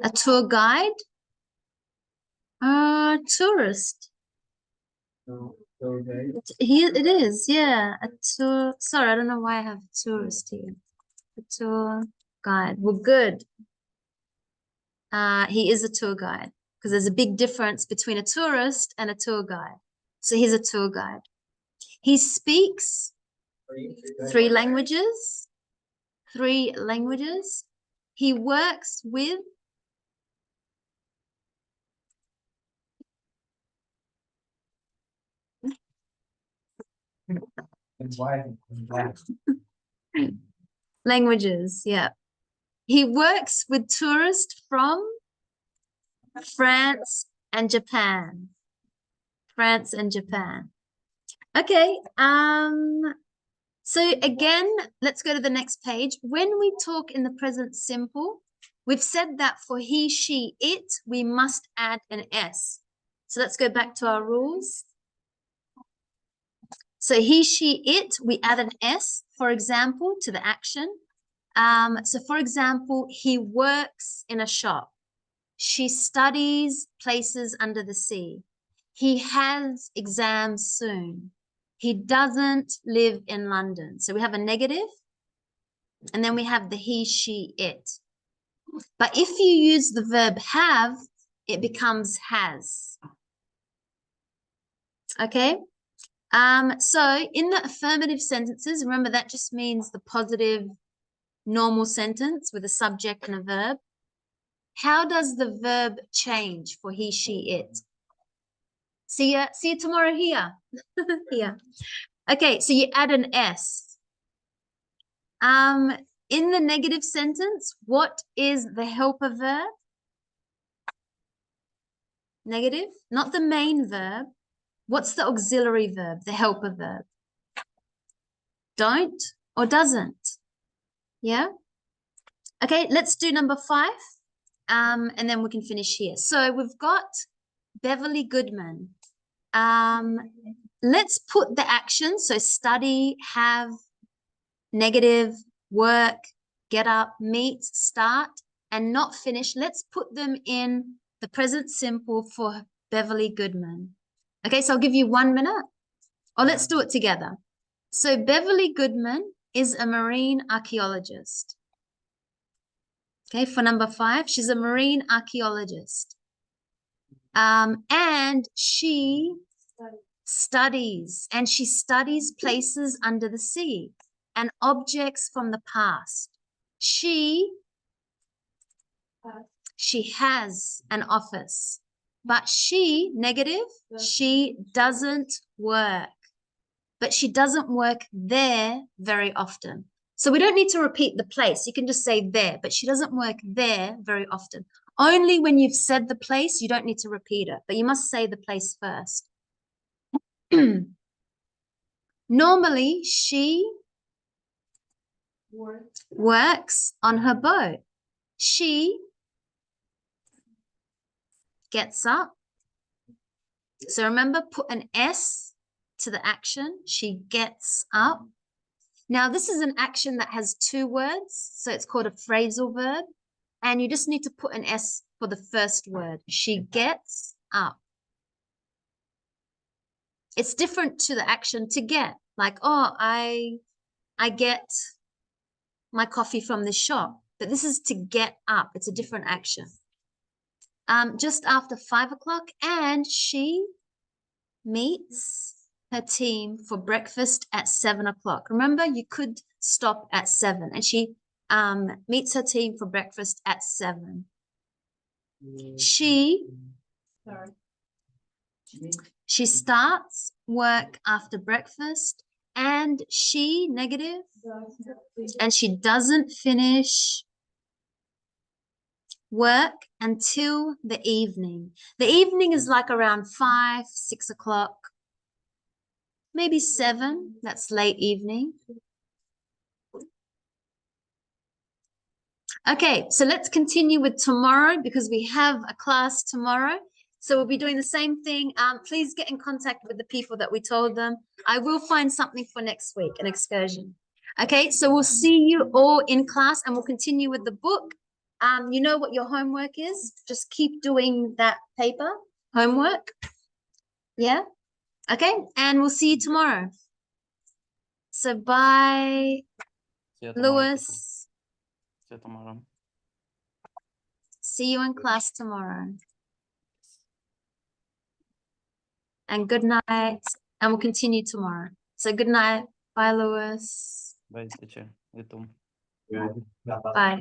a tour guide, tourist. Here it is, yeah. A tour. Sorry, I don't know why I have a tourist here. A tour guide. Well, good. He is a tour guide because there's a big difference between a tourist and a tour guide. So he's a tour guide. He speaks 3 languages. 3 languages. He works with languages, yeah. He works with tourists from France and Japan. France and Japan. Okay, so again, let's go to the next page. When we talk in the present simple, we've said that for he, she, it, we must add an S. So let's go back to our rules. So he, she, it, we add an S, for example, to the action. So for example, he works in a shop. She studies places under the sea. He has exams soon. He doesn't live in London. So we have a negative, and then we have the he, she, it. But if you use the verb have, it becomes has. Okay? So in the affirmative sentences, remember that just means the positive normal sentence with a subject and a verb. How does the verb change for he, she, it? See you tomorrow here. Here. Okay, so you add an S. In the negative sentence, what is the helper verb? Negative, not the main verb. What's the auxiliary verb, the helper verb? Don't or doesn't? Yeah? Okay, let's do number 5. And then we can finish here. So we've got Beverly Goodman. Let's put the action, so study, have, negative, work, get up, meet, start, and not finish. Let's put them in the present simple for Beverly Goodman. Okay, so I'll give you 1 minute. Or let's do it together. So Beverly Goodman is a marine archaeologist. Okay, for number 5, she's a marine archaeologist. And she studies places under the sea and objects from the past. She She has an office. But she, negative, she doesn't work. But she doesn't work there very often. So we don't need to repeat the place. You can just say there, but she doesn't work there very often. Only when you've said the place, you don't need to repeat it, but you must say the place first. Normally, she works on her boat. She gets up. So remember, put an S to the action. She gets up. Now, this is an action that has two words, so it's called a phrasal verb. And you just need to put an S for the first word. She gets up. It's different to the action to get. Like, oh, I get my coffee from the shop. But this is to get up. It's a different action. Just after 5 o'clock, and she meets her team for breakfast at 7 o'clock. Remember, you could stop at 7, and she meets her team for breakfast at 7. She starts work after breakfast, and she, negative, and she doesn't finish work until the evening. The evening is like around 5, 6 o'clock, maybe 7. That's late evening. Okay, so let's continue with tomorrow because we have a class tomorrow. So we'll be doing the same thing. Please get in contact with the people that we told them. I will find something for next week, an excursion. Okay, so we'll see you all in class and we'll continue with the book. You know what your homework is? Just keep doing that paper homework. Yeah? Okay, and we'll see you tomorrow. So bye, See you tomorrow, teacher. Lewis. See you tomorrow. See you in class tomorrow. And good night. And we'll continue tomorrow. So good night. Bye, Lewis. Bye, teacher. You too. Bye.